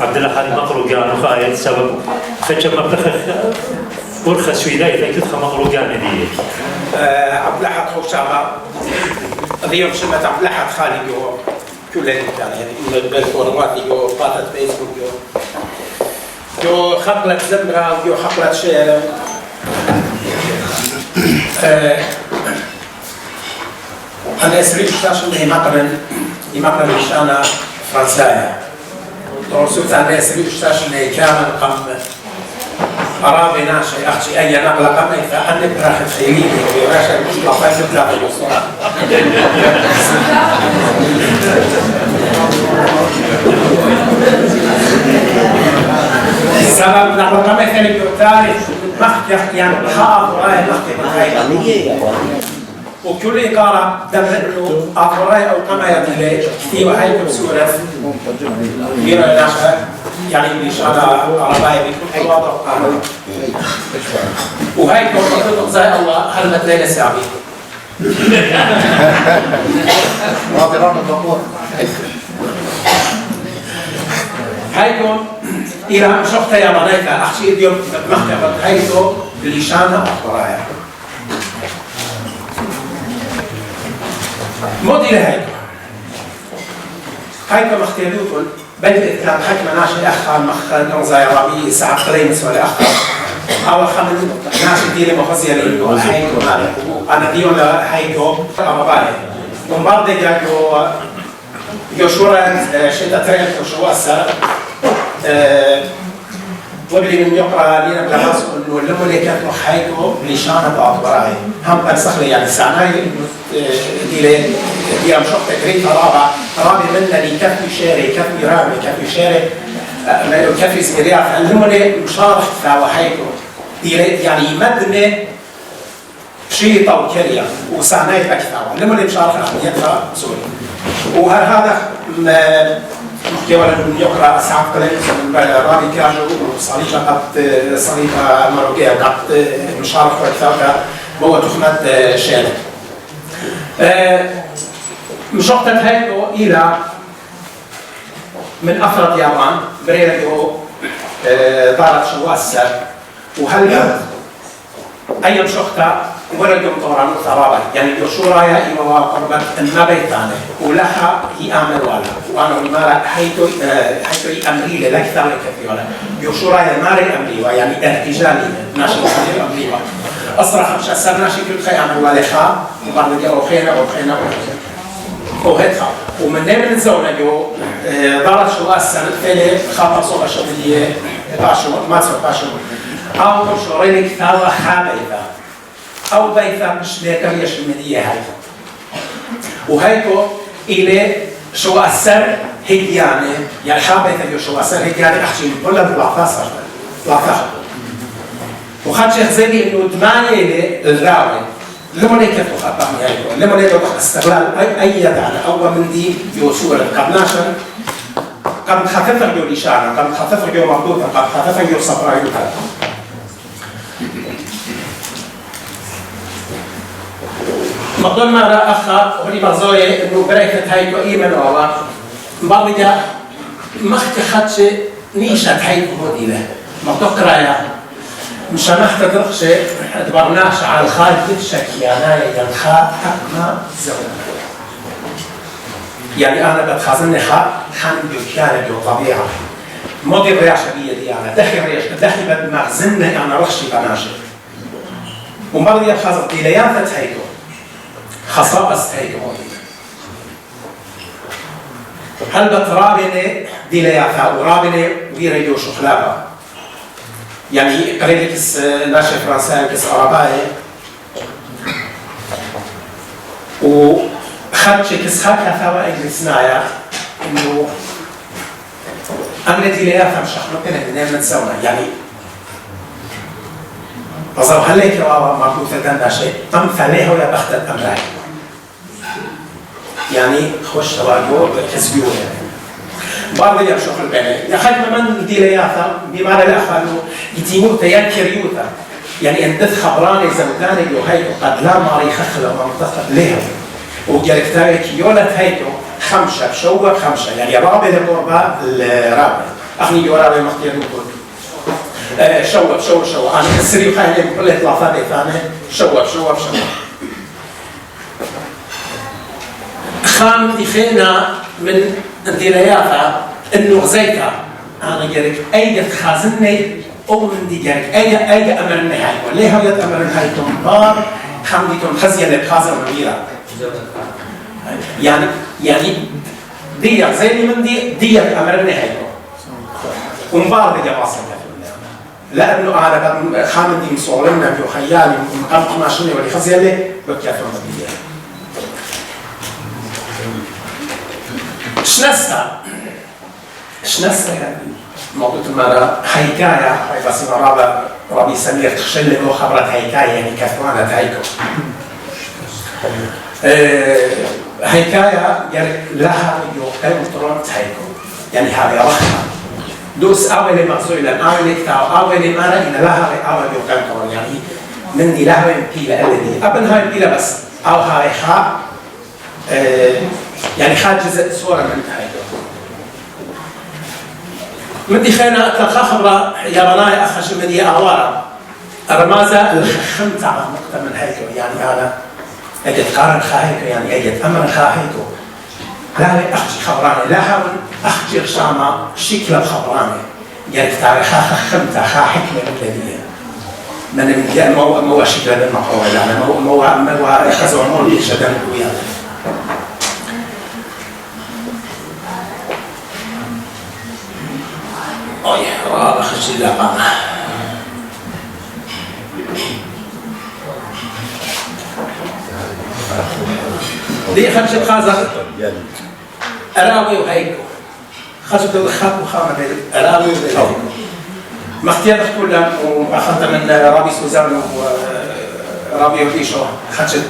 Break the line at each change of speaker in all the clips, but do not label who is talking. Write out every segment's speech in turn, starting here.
عبد الأحد مقروقان وخايد سبب فجأة مبلغ ورخص ولاية تدخل مقروقان دي.
عبد الأحد خوف شعبا اليوم شمت عبد الأحد خالي جو كل يعني بالفورمات جو قاطة فيسبوك جو خقلة زمرة وجو خقلة شعر. أنا أسري شاشة يمقرن إشانا فرنسايا. توصلت على أسري شاشة كامل قم أرابي ناشي أختي أي نقلة قم فأنا براح تخيليني وراشا المشطلقات تطلع في الوصول. السبب نقل قم ثاني بالتاريخ مخي يعني حاط وراي مخي وكل إقارة دمنه أفراي أو كما يدلي كثير وهاي بسورة يرى ناشا يعني إن شاء الله عرباي بكل واضح وهاي كون زي الله هل متلين سعبي هاي كون إلى شخصة يا منايكا أخشي اليوم مختبط هاي كون لشانة أفراي موديل هايكم اختياركم بدأت كان حكم ناشي أخر مخ نوزا ربي ساعة قليمس ولا أخر أول خمس ناشي ديري مخزية لإنه هايكم أنا ديون هايكم أمبالي ومبارد جو شورة شدة ترين وشو أسر وبلي من يقرأ لنا بلغاس إنه اللي مولي كانت محايكو لشانة بأطبراي هم بنسخلي يعني سعناي دي أمشق تكريت رابع منا لي كفي شاري كفي رامي كفي شاري كفي زميريا فاللي مولي مشارح فاوحايكو يعني مدنة شيء طو كريا وسعناي بكثاوة اللي مولي مشارح يدفع سوري وهذا كيولا يقرأ ساعات قليل من رابي كاجو وصليقة قد صليقة مروكية قد مشارك وكثاوة بوة تخمت شارك مشقت هايكو إلى من أفراد اليابان بريرجو دارت شواسة وهل أي مشقتة ورجم طوران ثرابا يعني يشورايا إما قربت النبيتانه ولها هي أمر ولا وأنا المال حيث أمري لك ذلك في ولا يشورايا ماري أمري يعني ارتجالي ناشي أمري أصرح مش أسر ناشي كل خي أمر ولا خا وبعد ذلك أوخينا وهدها ومن نمن الزونة جو دارت شو أسر ثاني خاطر صوغة شغلية باشو ما تسوى باشو أو شورينك ثالة حابيثة أو بيثا مش ليكريش المدية هاي وهيكو إلي شو أسر هيدياني يعني حابيثا شو أسر هيدياني أحشي كلها بلاطاسة وخد شيخ زيني إنه دماني إلي الراوي لما نكتو خطأني هيكو لما نكتو استغلال أي دعنا أول من دي يوصول قبناشا قد خففا جو لشانا قد خففا جو مردوطا قد خففا جو صبرايوتا مقدون مرة أخا ولي مرزوية إنه بريكة هايكو إيمان والله مبارجة مختي خدش نيشة هايكو موديلة مقدوكرايا مش محتاج رخشة دبرناش على الخالد الشكي أنا ينخا حقنا زونا يعني أنا بتخازني خان بيوكيانة بيو طبيعة موديل رياشة بيا دي أنا دخي بمغزنة أنا رخشي بناشي ومبارجة بخازر ديليانة هايكو خصائص هيك هل بترابني ديلياتا ورابني ويريدو شخلابا يعني قريب كس ناشي فرنساوي كس عرباي وخدش كس هكا ثوا انجلسنايا انه أنا ديلياتا مش أخلقنا بنعمل سونا يعني أظهر هليك رابا مربوطة دنا شيء أم ثانيه ولا بخت الأمراي يعني خوش تواجو كسبيو يعني بعض اللي يمشوا البني يا خد من ديلياتا بمعنى الأخوة يتيمو تيانكريوتا يعني أنت خبراني زمتاني جو هاي قد لا ماري خخلة ومنطقة لها وقالك تارك يولت هيتو خمسة بشوة خمسة يعني رابع لقربة الرابع أخني يورابع مختير نقول شوة أنا السري وخايلة كل إطلافات ثانية شوة خام إخينا من الدريافة إنه غزيتها أنا قالك أيدة خازني أو من دي قالك أيدة أمر النهاية ليه هيد أمر النهاية تنبار حمدتم خزية لبخازر مبيرة يعني دي زي من دي أمر النهاية ومبار دي واصل لأنه أنا خامن دي مصورنا في خيالي مقام ماشوني ولي خزية لي بكيافة مبيرة شنستا يعني موضوع مرة حكاية بس ربي سمير تخشل له خبرة حكاية يعني كثوانة هيكو حكاية يعني لها يوقع مطرونة هيكو يعني هذه رحمة دوس أول مغزولا أول كتاب أول مرة إن لها أول يوقع مطرونة يعني من دي لها بيلة الذي قبل هاي البيلة بس أو هاي خا يعني خا جزء صورة من هيكو مدي خينا تلقى خبرة ياباناي أخش مدي أوارا رمازة الخمسة على نقطة من هيكو يعني أنا أجد قارن خاهيكو يعني أجد أمر خاهيكو لا أخشي خبراني لا هاون أخشي رشامة شكل خبراني يعني تاريخها خمسة حكمة مبتدئة من مو شكل المقوى يعني مو خزو عمول يشدن وياه رابع خشي لقامة دي خمسة خازة أراوي وهيكو خشت الخط وخامة أراوي وهيكو مختيار كلها وأخذت من رابي سوزان ورابي وفيشو خشت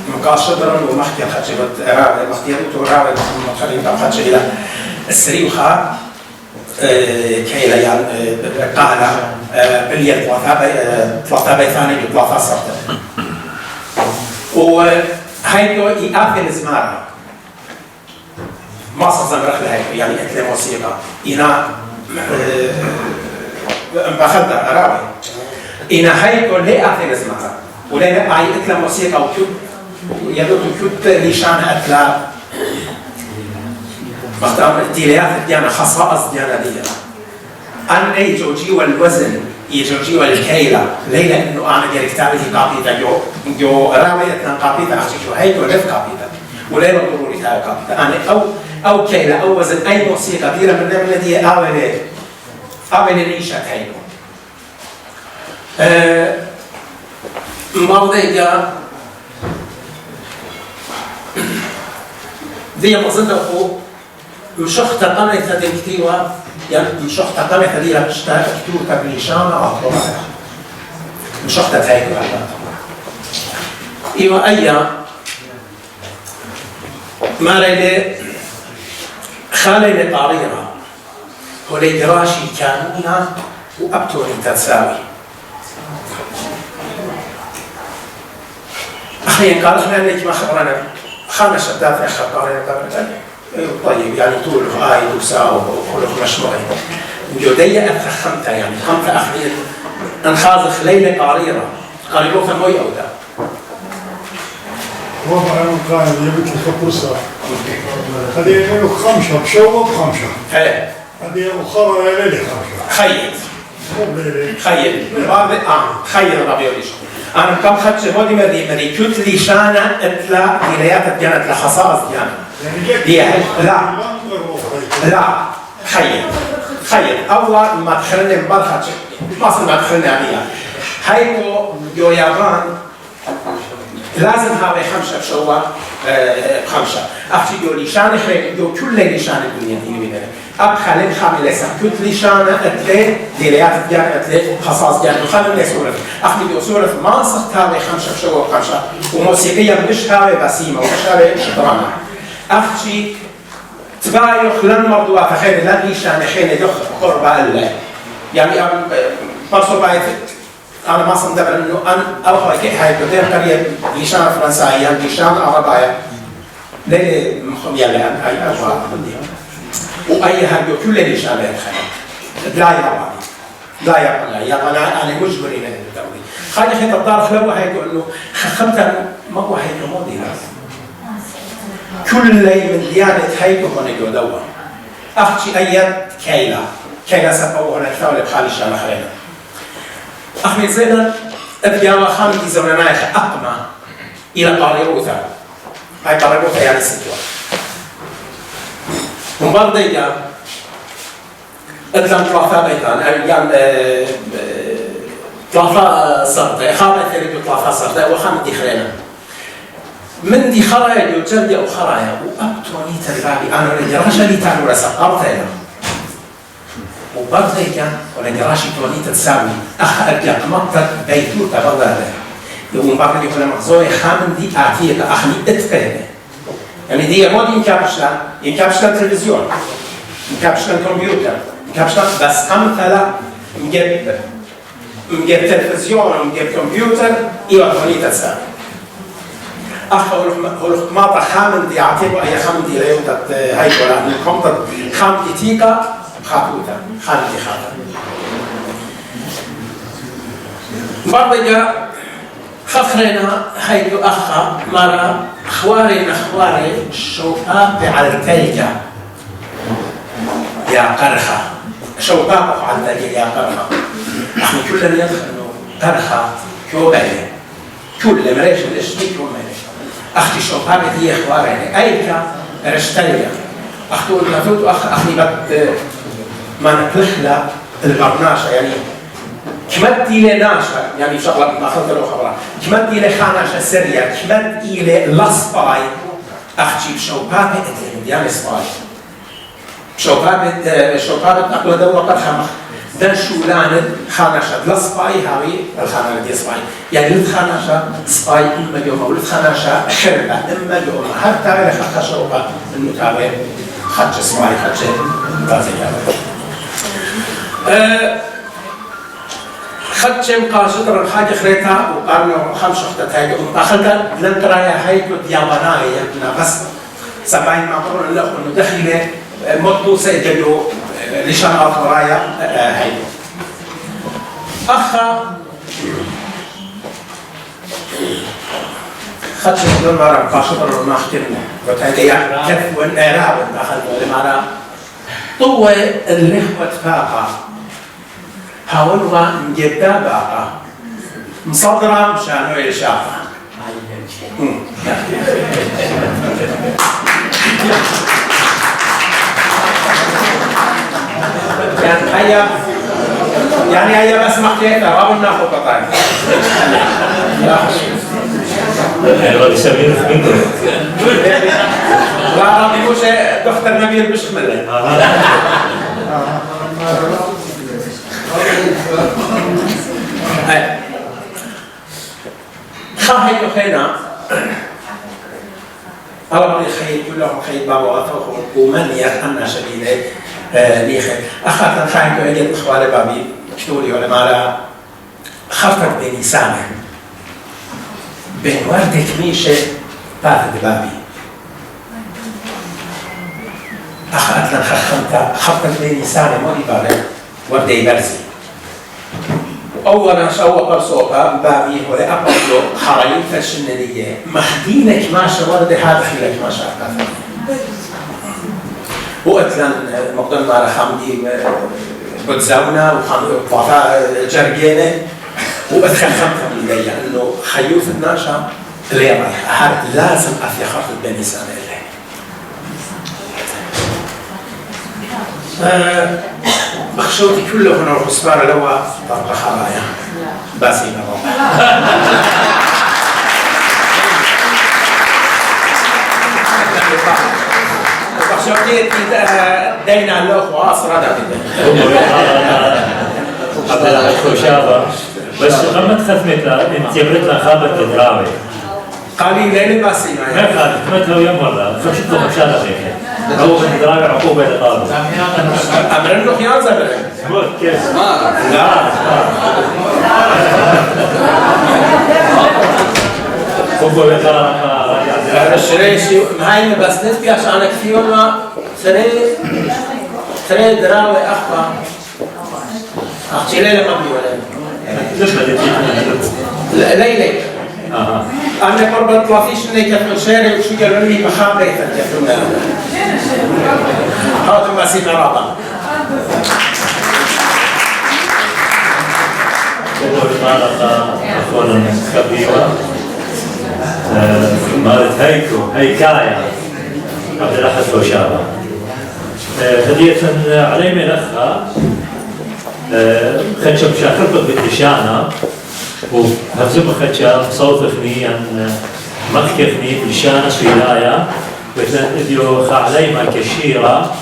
مقاشدرا ومختيار خشت أراوي مختيار وراوي مخرين خشت إلى السري وخا كيلا يعني قاعدة باليد ثلاثة بيثاني بثلاثة صرت وهيدو يأثر زمارة ما صار زمرخ لهيدو يعني أكل موسيقى إنا بأخذها أراوي إنا هيدو ليه أثر زمارة وليه أي أكل موسيقى وكيف يدو كيف ليشان أكل مختار الديليات ديانا خصائص ديانا دي أن يجوجي والوزن يجوجي والكيلة ليلة إنه أنا جري كتابي قابيتا جو راوية قابيتا أخشيشو هيك ولف قابيتا وليلة ضروري تاعي قابيتا أنا أو كيلة أو وزن أي موسيقى ديرة من نمنا دي أولي نيشة هيكو موضيقة دي مظنة مشخت قمة دكتيوة يعني مشخت قمة دي لبشتا كتور كبليشانة أطلع مشخت هيك إيوه أيام ما رأي خالي لطاريرة هو لدراشي كانونا وأبتوني تتساوي أخيراً قال إحنا إنك ما خبرنا خمس شتات أخر طاريرة طيب يعني طول آي وساو وخلق مشروعي جودية أتخمتها يعني خمسة أخير انخاذ ليلة قاريرة قاريرو فموي أو دا
وضع قائد يبت الخبرصة هذه يقولوا خمسة بشوة بخمسة هذه أخرى ليلة خمسة خيل خيل ربي وليش أنا كم خدش هودي مري كنت ليشانة إطلاع ديالات الجنة لخصائص ديالة لا خيل أول ما دخلنا مبارخة ما صار ما دخلنا عليها هايكو جو يابان لازم هاوي خمسة بشوة خمسة أختي جو ليشانة خيل جو كل ليشانة الدنيا دي منها أب خالد خامل لسه كنت ليشانة أتلي ديالات الجنة أتلي خصائص ديالة خالد لسورة أختي جو سورة ما صرت هاوي خمسة بشوة خمسة وموسيقية مش هاوي بسيمة ومش هاوي شطرانة أختي تبايخ لن مرضوها فخير لن ليشانة خيل دخ قربة الله يعني برسو بايت أنا ما صندق إنه أنا أوه كي هاي بدين قرية ليشان فرنساية ليشان عربية ليه يلا أي أجواء وأي هاجو كل اللي شابه الخير لا يا لا يا أنا مجبرين أن الدوري خلي خيط الدار خلوه هيقول إنه خمسة ما هو هيك ماضي كل من ديانة هيك هون يقول دوا أختي أيات كيلا سبوا هنا الثورة بحال الشام خلينا أخي زينا الديانة خامدي زمنايخ أقمى إلى قاريروثا هاي قاريروثا يعني ستوى ومبارد إيجا أدلم ثلاثة بيتان يعني ثلاثة صرطة خامة ثلاثة ثلاثة صرطة وخامدي خلينا من دي خرايا يوجد أو خرايا وأبتوني تلبابي أنا نجراشا لي تانو رسقرت هنا وبرضه كان ونجراشي توني تتساوي أخ أرجع مقتل بيتو تبغى هذا يقوم بعض يقول مخزوي خامن دي أعطيك أخني أتفهم يعني دي مودي يمكابشلا تلفزيون يمكابشلا كمبيوتر يمكابشلا بس أمثلة مجيب تلفزيون مجيب كمبيوتر يوضعني تتساوي أخ ما خامن دي أعطيك أي خامن دي ليوم تت هاي ولا الكمبيوتر خامن دي تيكا خاتوتا خالتي خاطر برضه خفرنا هيدو أخا مرة خواري شوقات على التلجة يا قرخة شوقات على التلجة يا قرخة احنا كلنا يدخلوا قرخة كوباية كل مريش الاشتي كوباية اختي شوقات هي خواري ايكا رشتلية اختو المفروض اخني بد ما نتلحلى البرناشة يعني كمدي لي ناشا يعني شغلة ما أخذت له خبرها كمدي لي خاناشة سرية كمدي لي لصباي أختي بشوبابي أدري يعني سباي شوبابي أقول دوا قد خمخ دن شولان خاناشة لصباي هاوي الخانة دي سباي يعني الخاناشة سباي إما يوم ولد خاناشة خربة إما يوم حتى على خطة شوبا المتابع خدش سباي خدش بازي خدش مقاصد الحاجة خريتها وقارنوا 5 شخصات أخذت لن ترايا هيكو ديابانايا بس 70 مقرون له إنه دخيلة مدو سيجدوا لشان أطرايا هيكو أخا خدش دون مرة مقاصد المحكمة وتهدي كيف والإعراب أخذوا لمرة طوة اللحوة فاقة حاولوا نجيبها باقة مصدرة مشانو يشافها يعني هيا بس محكيتها رابط ناخذ قطعين
أيوة يسمينه في منكم
لا رابي موش دكتور نبيل بشمله خاهي خينا الله يخيل كلهم خيل بابا وثوخ ومن يخنا شديده ليخي أخذت خاهي كأجد إخوالي بابي كتولي ولا مالا خفتت بين سامة بين وردك ميشة باتت بابي أخذت خفتت بين سامة مولي بابي وردي برزي أولا شوق صوبها بابي ولا أقول حريم فالشنالية مهدينك ما شورد هذا خيلك ما شاء وقتلا مقدم على حمدي بتزاونا وطافا جرجينة وأدخل خمسة من الليل إنه خيوف الناشا اللي رايح لازم أفيا خرطة بني سنة الليل بخشوتي كله هنا وخسبارة لوا طرق خرايا باسينا بخشوتي دينا اللوخ وآصرة
هذا الخشابة بس لما تختمت لها انت جبرت لها خابة تدراوي
قالي ليلي باسينا
ما خدمت له يوم مرة خشت له خشابة هيك هو من تدراوي عقوبة لطالب
أمرن له خيار زبرين
قلت كيف؟
لا
قبوا بطالب
الشريشي هاي بس نسبي عشان كثيرنا تري دراوي أخا أختي ليلة ما بيولد ليلة أنا قربت لطيش إني كفل شاري وشو قالوا لي مخابرة تكفلنا هذا ما سينا رابع
أخونا كبيرة مالت هيكايا قبل أحد وشابة هدية علي من أخها خدشة مشاكل باللشانة وهزم خدشة صوتخني عن مخكخني باللشانة سويلايا وإذن علي ما كشيرة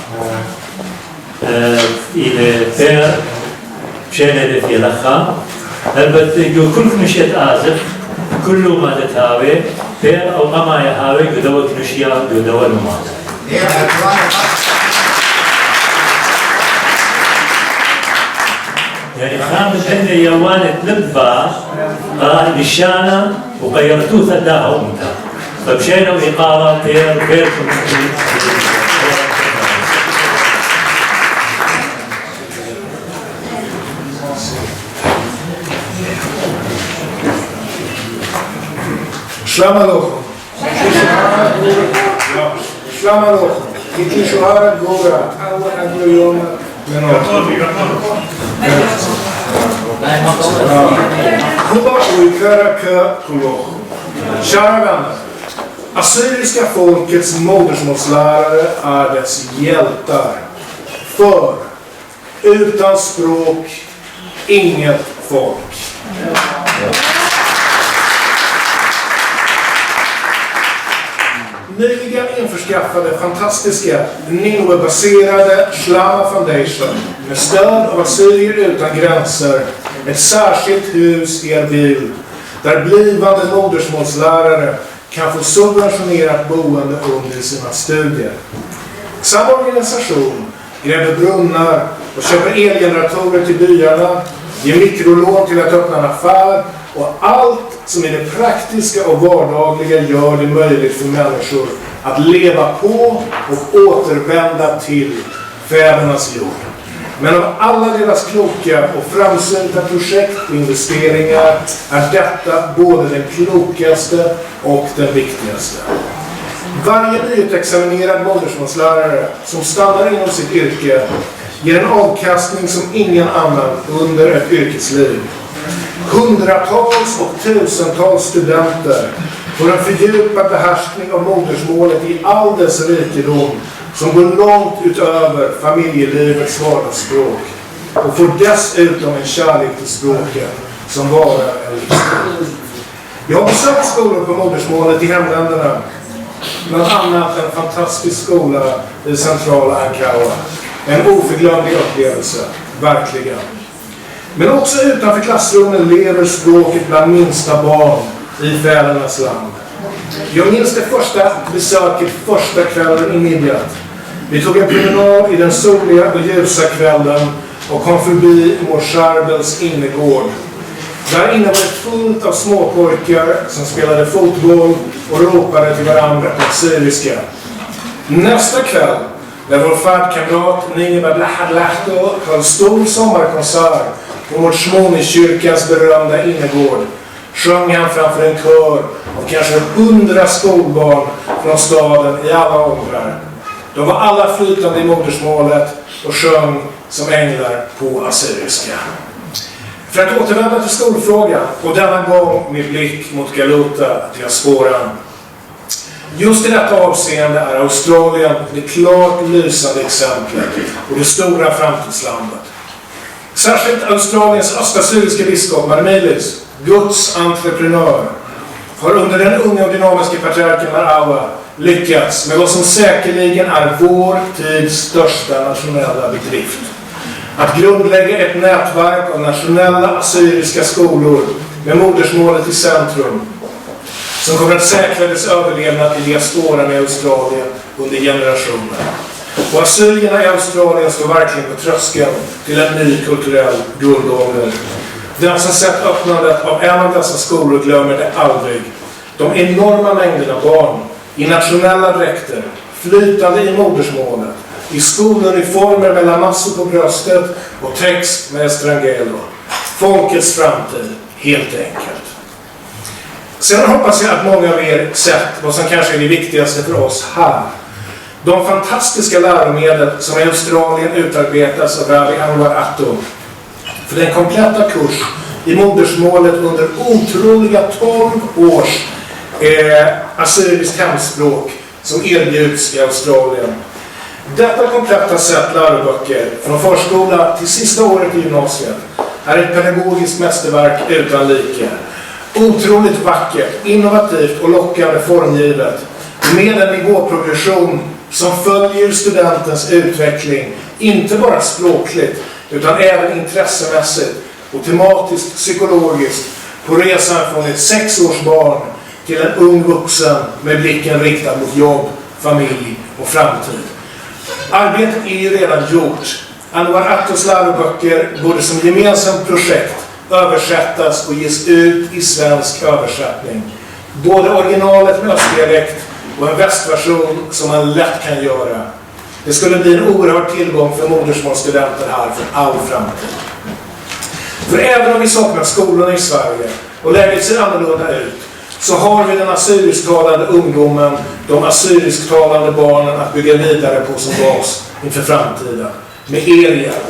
إلى بير شينة في الأخا هلبت كل مشيت آزف كل ما تتهاوي بير أو قما يهاوي قدوة نشيا قدوة الماز يعني خامس عندنا يوان تلبى للشانة وغيرتوه ثلاثة ومتى فبشينا وإقارة بير
שלום עליכם. שלום עליכם. איתי שוערת גורה. אول עד יום Kära vänner, assyriska folkets modersmålslärare är dess hjältar. För utan språk, inget folk. Nyligen införskaffade fantastiska Nineveh-baserade Shlama Foundation med stöd av Assyrier utan gränser ett särskilt hus i Erbil där blivande modersmålslärare kan få subventionerat boende under sina studier. Samma organisation gräver brunnar och köper elgeneratorer till byarna, ger mikrolån till att öppna en affär och allt som är det praktiska och vardagliga gör det möjligt för människor att leva på och återvända till fädernas jord. Men av alla deras kloka och framsynta projekt och investeringar är detta både den klokaste och den viktigaste. Varje nyutexaminerad modersmålslärare som stannar inom sitt yrke ger en avkastning som ingen annan under ett yrkesliv. Hundratals och tusentals studenter får en fördjupad behärskning av modersmålet i all dess rikedom som går långt utöver familjelivets vardagsspråk och får dessutom en kärlek till språket som varar en livstid. Jag har besökt skolor på modersmålet i hemländerna, bland annat en fantastisk skola i centrala Ankara. En oförglömlig upplevelse, verkligen. Men också utanför klassrummen lever språket bland minsta barn i fädernas land. Jag minns det första besöket första kvällen i Midjat. Vi tog en promenad i den soliga och ljusa kvällen och kom förbi Mor Charbels innergård. Där inne var det fullt av småpojkar som spelade fotboll och ropade till varandra på assyriska. Nästa kväll, när vår färdkamrat Nineveh Lahadlahto höll stor sommarkonsert på Mor Shmoni-kyrkans berömda innergård, sjöng han framför en kör av kanske 100 skolbarn från staden i alla åldrar. De var alla flytande i modersmålet och sjöng som änglar på assyriska. För att återvända till skolfrågan, och denna gång med blick mot Galuta, diasporan. Just i detta avseende är Australien det klart lysande exemplet och det stora framtidslandet. Särskilt Australiens östassyriska biskop Marmilis, Guds entreprenör, har under den unga och dynamiska patriarken Marawa lyckats med vad som säkerligen är vår tids största nationella bedrift. Att grundlägga ett nätverk av nationella assyriska skolor med modersmålet i centrum som kommer att säkra dess överlevnad i diasporan i Australien under generationer. Och assyrierna i Australien står verkligen på tröskeln till en ny kulturell guldålder. Den som sett öppnandet av en av dessa skolor glömmer det aldrig. De enorma mängderna barn i nationella dräkter, flytande i modersmålet, i skoluniformer med lamasso på bröstet och text med estrangelo. Folkets framtid, helt enkelt. Sen hoppas jag att många av er sett vad som kanske är det viktigaste för oss här. De fantastiska läromedel som i Australien utarbetas av Ravi Anwar Atto för den kompletta kurs i modersmålet under otroliga 12 års assyriskt hemspråk som erbjuds i Australien. Detta kompletta set läroböcker från förskola till sista året i gymnasiet är ett pedagogiskt mästerverk utan like. Otroligt vackert, innovativt och lockande formgivet med en nivåprogression som följer studentens utveckling, inte bara språkligt utan även intressemässigt och tematiskt psykologiskt på resan från ett 6-årsbarn till en ung vuxen med blicken riktad mot jobb, familj och framtid. Arbetet är ju redan gjort. Anwar Attos läroböcker borde som gemensamt projekt översättas och ges ut i svensk översättning. Både originalet med östdialekt och en västversion som man lätt kan göra. Det skulle bli en oerhörd tillgång för modersmålsstudenter här för all framtid. För även om vi saknar skolorna i Sverige och läget ser annorlunda ut, så har vi den assyrisktalande ungdomen, de assyrisktalande barnen att bygga vidare på som bas inför framtiden. Med er hjälp.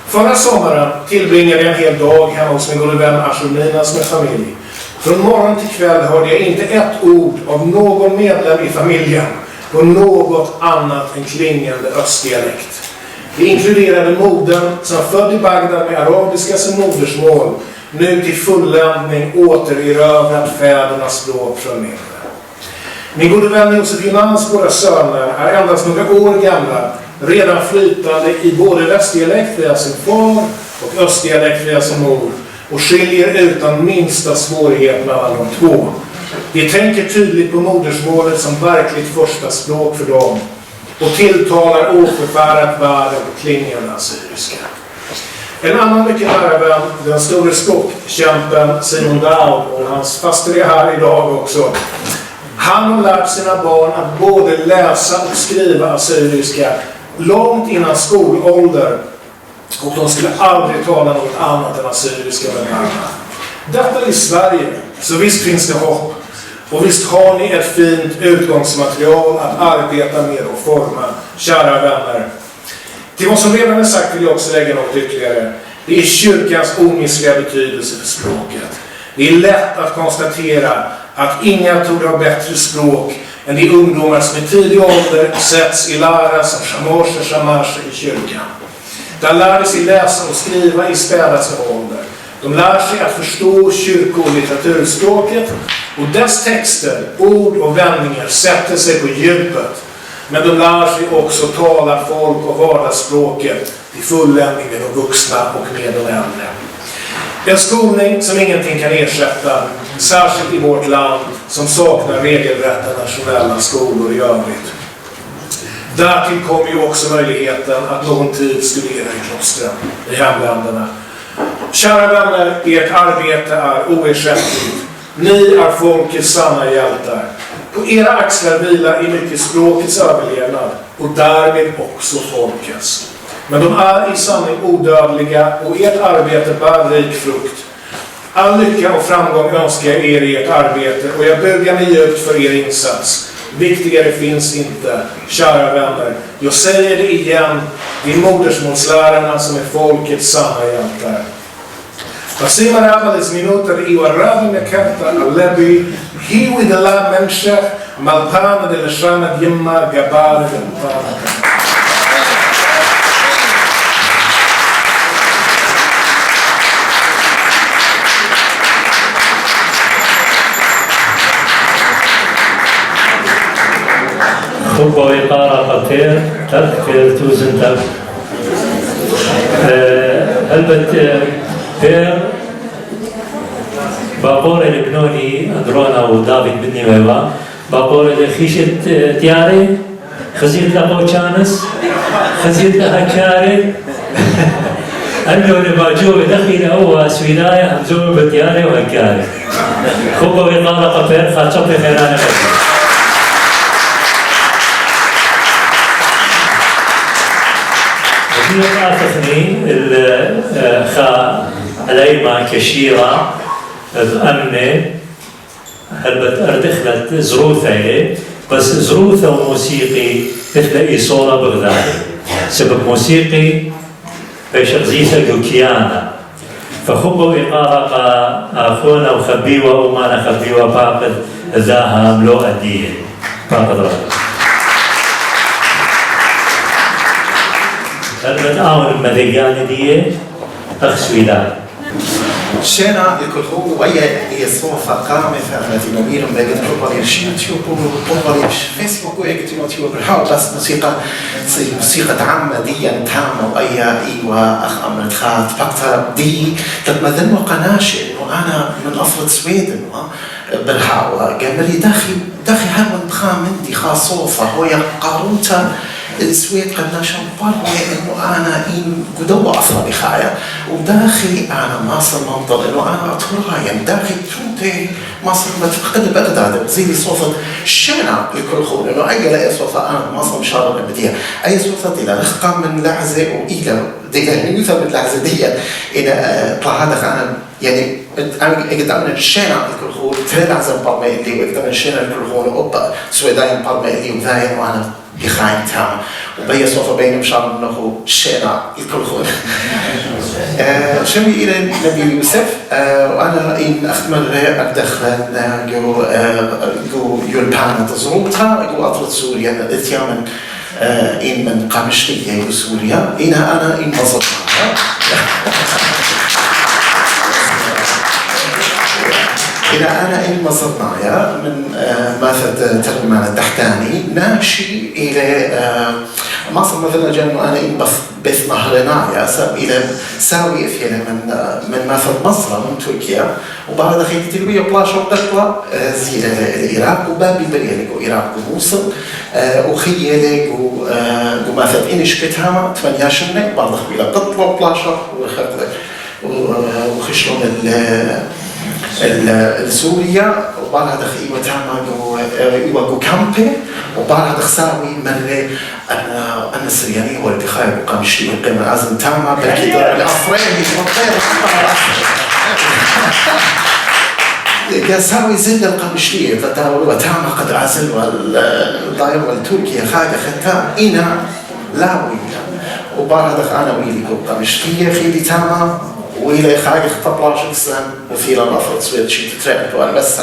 Förra sommaren tillbringade jag en hel dag hemma hos min gode vän Ashur Minas med familj. Från morgon till kväll hörde jag inte ett ord av någon medlem i familjen på något annat än klingande östdialekt. Det inkluderade modern som född i Bagdad med arabiska som modersmål, nu till fulländning återerövrat fädernas språk från mindre. Min gode vän Josef Junans båda söner är endast några år gamla, redan flytande i både västdialekt via sin far och östdialekt via sin mor och skiljer utan minsta svårighet mellan de två. De tänker tydligt på modersmålet som verkligt första språk för dem och tilltalar oförfärat världen på klingande assyriska. En annan mycket nära vän, den store språkkämpen Simon Dowd, och hans faster är här idag också. Han har lärt sina barn att både läsa och skriva assyriska långt innan skolålder, och de skulle aldrig tala något annat än assyriska med varandra. Detta är i Sverige, så visst finns det hopp. Och visst har ni ett fint utgångsmaterial att arbeta med och forma, kära vänner. Till vad som redan är sagt vill jag också lägga något ytterligare. Det är kyrkans omistliga betydelse för språket. Det är lätt att konstatera att inga torde ha bättre språk än de ungdomar som i tidig ålder sätts i lära som shamarser i kyrkan. De lär sig läsa och skriva i spädaste ålder. De lär sig att förstå kyrko- och litteraturspråket, och dess texter, ord och vändningar sätter sig på djupet. Men de lär sig också tala folk- och vardagsspråket i fulländning med de vuxna och med de äldre. En skolning som ingenting kan ersätta, särskilt i vårt land som saknar regelrätta nationella skolor i övrigt. Därtill kommer ju också möjligheten att någon tid studera i klostren i hemländerna. Kära vänner, ert arbete är oersättligt. Ni är folkets sanna hjältar. På era axlar vilar i mycket språkets överlevnad och därmed också folkets. Men de är i sanning odödliga och ert arbete bär rik frukt. All lycka och framgång önskar jag er i ert arbete, och jag bugar mig djupt för er insats. Viktigare finns inte, kära vänner. Jag säger det igen, det är modersmålslärarna som är folkets sanna hjältar. فسيما رابع الزمينوت الإيوة الرابع مكانتا الذي هيوي دلا منشأ ملطانة دلشانة يما قبارة دلطانة.
خب وقارة قطير تذكر توزن تب البت بير باقور البنوني أدرونا ودافيد بني ويوا باقور الخيشة تياري خزيت لقو تشانس خزيت لها كاري أنه نباجو دخيل أو سويدايا همزو بتياري وهكاري خوبه ويقارا قبير خاطر في خيران غير وفي عاطفني الخا عليما كشيرة أمنة هربت أردخلت زروثة بس زروثة وموسيقي تلاقي صورة بغداد سبب موسيقي بشغزيثة جوكيانا فخبوا إقارة أخونا وخبيوة وما نخبيوة باقد ذاها ملو أدية باقد رأي هربت آون المذيقان دي أخسويلان
شينا يقول هو هي صوفة قامة في نمير بيجد روبالي يوتيوب وروبالي فيسبوك ويجد يوتيوب بحاول بس موسيقى عامة دي تامة وأي إيوة أخ أمرت خات بقتها دي تتمثل وقناشة إنه أنا من أفرد سويدن بالحاوة قال لي داخي هالمن خامن دي خاصوفة هو قاروتا السويد قد نشان برمي إنه أنا إن قدوة أصلا بخايا وداخلي أنا مصر منطل إنه أنا أطرايا داخل تونتي مصر متفقد بغداد زي صوفة شنا لكل خول إنه أي لا صوفة أنا مصر مشارة بديها أي صوفة إلى رخام من لحظة وإلى دي يوثب اللحظة دي إلى طلعتك أنا يعني أنا أقدر من الشنا لكل خول ثلاث لحظة برمي اللي وأقدر من الشنا لكل خول وأبا سويداين برمي اللي وذاين وأنا بخاين تام وبي صوفة بين مشان إنه شنا الكل خود شمي إلى نبي يوسف وأنا إن أختمر أدخل جو يوربان تزروتها جو أطرد سوريا إتيامن إن من قامشتية بسوريا أنا إن بصرتها إلى أنا إن مصرنايا من ماثل ترجمان التحتاني ناشي إلى مصر مثلا جانو أنا إن بث مهرنايا إلى ساوي فينا من ماثل مصر من تركيا وبعد ذلك تلوية بلاشة وقتلا زي العراق وبابي بريالي جو العراق وموصل وخيالي جو ماثل إنش كتاما تفنياشنة بعد ذلك إلى قتلا وبلاشة وخشلون السوريا وبعد هذا إيوة تاما إيوة كامبي وبعد هذا خساوي مرة أنا السرياني هو اللي بخايب وقامشي قيمة عزم تاما بالكتاب الأفرين قاساوي زند القامشية وتاما قد عزل والضاير والتركيا خاقة ختام إنا لاوية وبعد هذا أنا ويلي قامشية خيلي تاما وإلى خارج خطبلاش إنسان وفي لنفرض سويد شيء تترعب وأنا بس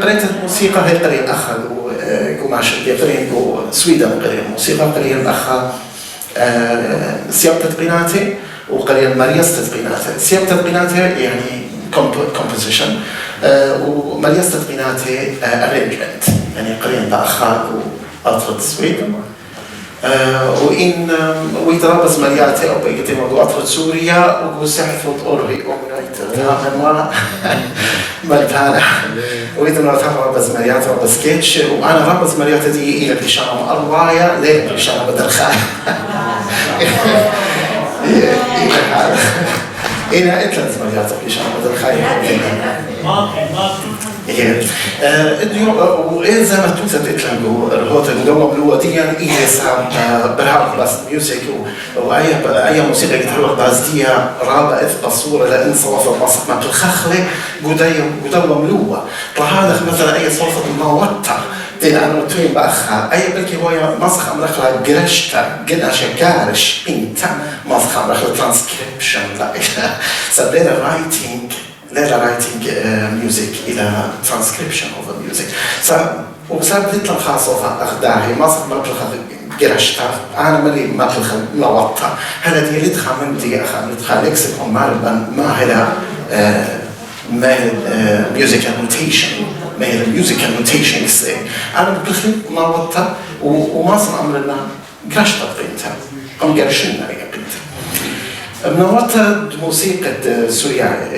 قريت الموسيقى هي قرية أخا وماش قرية سويدن قرية الموسيقى قرية أخا سياب تدقيناتي وقرية مارياس تدقيناتي سياب تدقيناتي يعني composition ومارياس تدقيناتي arrangement يعني قرية أخا وأطرد سويدن وإن ويترابز ملياتي أو بيجتمع قطرة سوريا وسحفت أورهي ومنايت ما ملتانا ويتنا ترابز ملياتي وبسكيتش وأنا رابز ملياتي دي إلى بلشانة أروايا ليه بلشانة بدل خايف إلى إتلت ملياتي بلشانة بدل خايف وإذا ما توثق إتلانجو الهوت الدوم لواتيان إيسام برهاق بس ميوزك وأي موسيقى يتحرك بس دي رابع بصورة لأن صوفة بصق ما تخخلي قدام ملوة طهادخ مثلا أي صوفة موتة دين أنا متوين بأخها أي بلكي هو مسخ أمرخلا قرشتا قنا شكارش إنت مسخ أمرخلا ترانسكريبشن لا سبلينا رايتينج لا رايتينج ميوزك إلى ترانسكريبشن أوف ميوزك وصارت تطلع خاصة أخداعي مسخ أمرخلا قرشتا أنا ملي مطلخ موتة هذا دي اللي تخمن دي أخا تخليكسك ومعرفا ما هلا ما ميوزيكال نوتيشن ما هي الميوزيكال نوتيشن يصير أنا بخلي موتة وما صار أمرنا قرشتا قيمتها أم قرشنا قيمتها منوتة موسيقى سوريا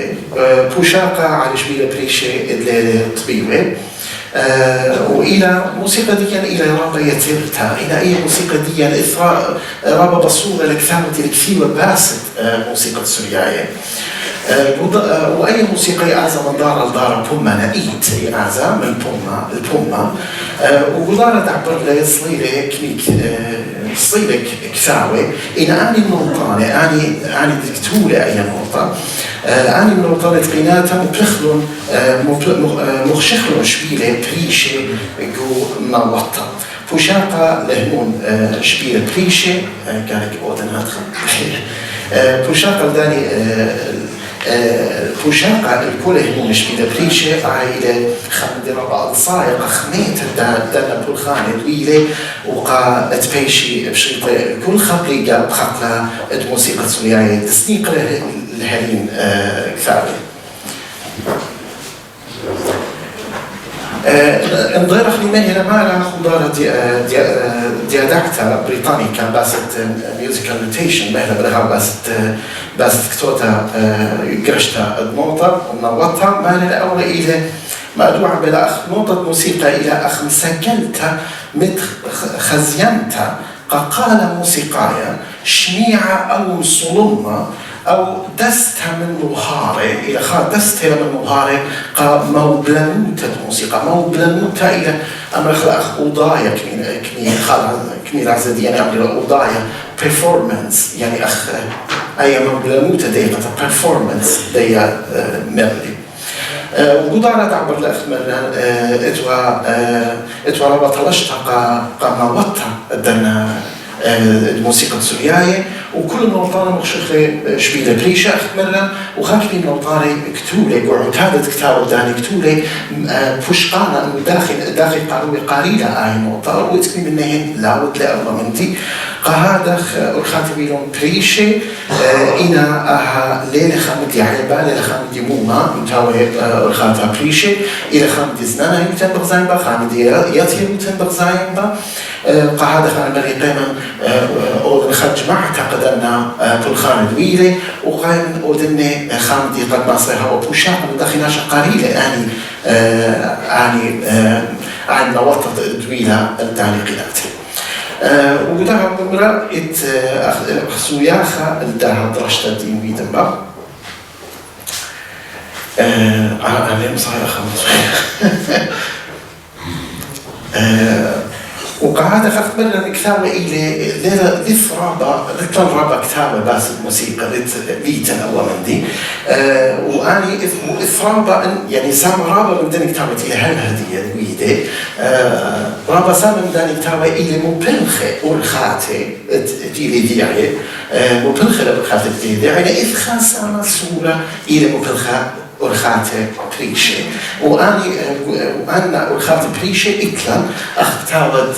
بوشاقة على شبيلة بريشة اللي طبيعي
وإلى موسيقى دي إلى رابا يترتا إلى أي موسيقى دي إثراء رابا بصورة لكثامة الكثير باست موسيقى سورياية وأي موسيقى أعزم دار بوما نأيت أعزم البوما ودار تعبر لي صليلة كثاوة إن أني منوطانة أني دكتورة أي نقطة أني منوطانة قيناتها مخشخلون شبيلة بريشة جو منوطة فوشاقة لهمون شبيلة بريشة كانت أودن هادخل فوشاقة لداني فوشاقة الكل همون شبيلة بريشة عائلة خمد ربع الصايقة خميت دانا بولخانة دويلة وقا تبيشي بشريطة كل خبري قال بخطلة الموسيقى السورية تسنيق الهلين كثابة انضير خليمان هنا معنا خضارة ديادكتا بريطانيكا باست ميوزيكال نوتيشن مهلا برها باست كتوتا قرشتا النوطة ونوطة مانا الأول إلى ما أدوع بلا أخ نوطة موسيقى إلى أخ مسجلتا مت خزينتا قال موسيقايا شنيعة أو صلمة أو دستها من مبهارة إلى خا دستها من مبهارة قا موبلنوتة موسيقى موبلنوتة إلى أمر خلاق أوضايا كمي العزدي يعني أمر أوضايا performance يعني أخ أي موبلنوتة دقيقة performance ديا ميلودي وقدرنا تعبر لأخ مرة إتوا ربط لشتا قا موتها دنا الموسيقى السورياية وكل نوطانة مخشخة شبيلة بريشة أخمرنا وخاكني نوطانة كتولة وعتادة كتابة داني كتولة فشقانة أنه داخل قانون قاريلة آي نوطة وإتكني منهن لاود لأولا منتي قهادخ الخاتبي لون بريشة إنا أها ليلة خامد يعيبا ليلة خامد يموما متاوي الخاتبة بريشة إلى خامد زنانا يمتن بغزايبا خامد ياتي يمتن بغزايبا قهادخ عن مريقيما أودن خرج ما اعتقد أن بلخان دويلة وقايم أودن خامدي قد مصرها وبوشاق وداخلنا شقاريلة عن نوطة دويلة التعليقات وقدها بمرأة سوياخة الداها درشتة دين بيدنبا عليهم صحيح خمس وقعد أخبرنا كتابة إلى لث رابع كتابة باس الموسيقى ليتن أول من دي وأني إثرابا يعني سام رابع من دني كتابة إلى هالهدية الويدة رابع سام من دني كتابة إلى مبلخة أورخاتة تيلي ديعي مبلخة أورخاتة تيلي ديعي يعني إذ خاصة صورة إلى مبلخة أورخاتة بريشة وأنا أورخاتة بريشة إكلا أختارت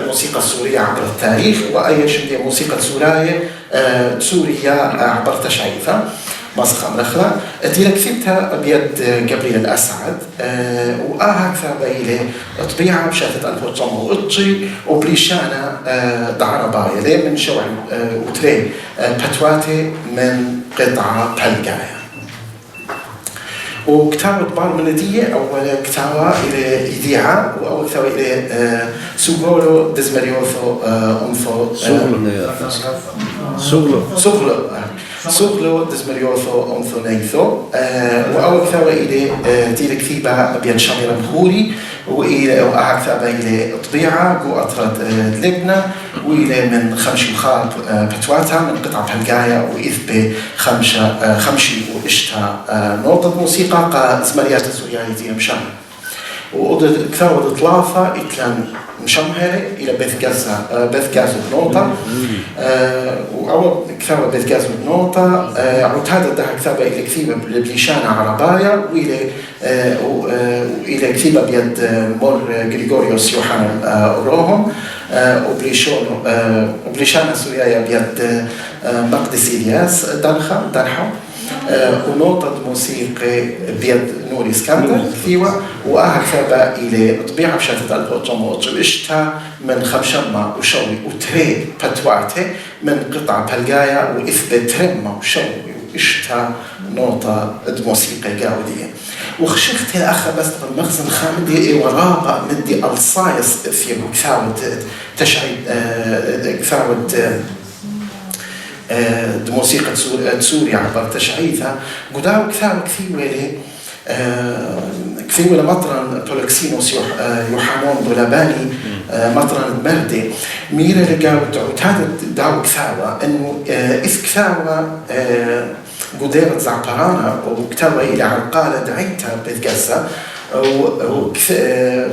الموسيقى السورية عبر التاريخ وأي شيء الموسيقى السورية عبر تشعيفة مسخة مرخلة تيلا كتبتها بيد جبريل الأسعد وآها كتابة إلى طبيعة بشاتة 1980 وبريشانا دعربايا من شوع وتري باتواتي من قطعة بلقايا وكتابة بارمندية أول كتابة إلى إذاعة وأول كتابة إلى سوغولو دزمريوثو أنثو سوغلو دزمريوثو أنثو نيثو وأول كتابة إلى تيل كتيبة بين شاميرا بخوري وإلى كتابة إلى طبيعة وأطرد لبنى وإلى من خمشي وخاب بتواتا من قطعة بلقايا وإذ خمشي وإشتا نوطة موسيقى زمريات السوريانية دي مشام وكتابة طلافة إتلان مشمهرة إلى بيت غازو بنوطة وأول كتابة بيت غازو بنوطة عتادة ده كتابة إلى كتيبة لبليشانا عربايا وإلى كتيبة بيد مور غريغوريوس يوحنا أوروهم وبليشانا سوريا بيد مقدس إلياس دنحة ونوطة موسيقى بيد نوري اسكندر كثيوة وأهكذا إلى طبيعة بشاتة البوتوموت وإشتا من خمشمة وشوي وتري بتوعته من قطع بلقايا وإثبت ترمة وشوي إشتا نوطة موسيقى جاودية وخشخت الأخ بس المخزن خامدي وراء مدي الصايص في كثاوة تشعيد كثاوة موسيقى سوريا عبر تشعيثها قداو كثاوة كثير ولا مطرن تولكسينوس يوحانون بولاباني مطرن المردي ميرا لقاو تعتاد داو كثاوة إنه إذ كثاوة قديرة زعفرانا وكتابة إلى عرقالة دعيتها بتقسى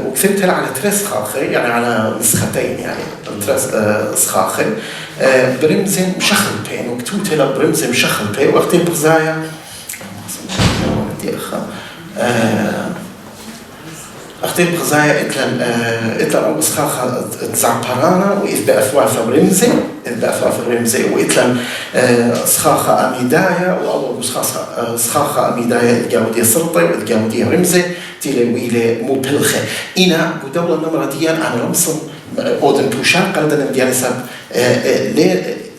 وكتبتها على ترس خاخي يعني على نسختين يعني ترس خاخي برمزن مشخلتين وكتبتها له برمزن مشخلتين وقتين بغزايا أختي بغزايا إتلان أو إسخاخة زعفرانا وإذ بأثواث برمزي وإتلان إسخاخة أميدايا وأول إسخاخة أميدايا إتجاودية سلطة وإتجاودية رمزي تيلويلة مبلخة إنا ودولة نمرة ديان أنا رمصن أودن توشان قلدنا ديان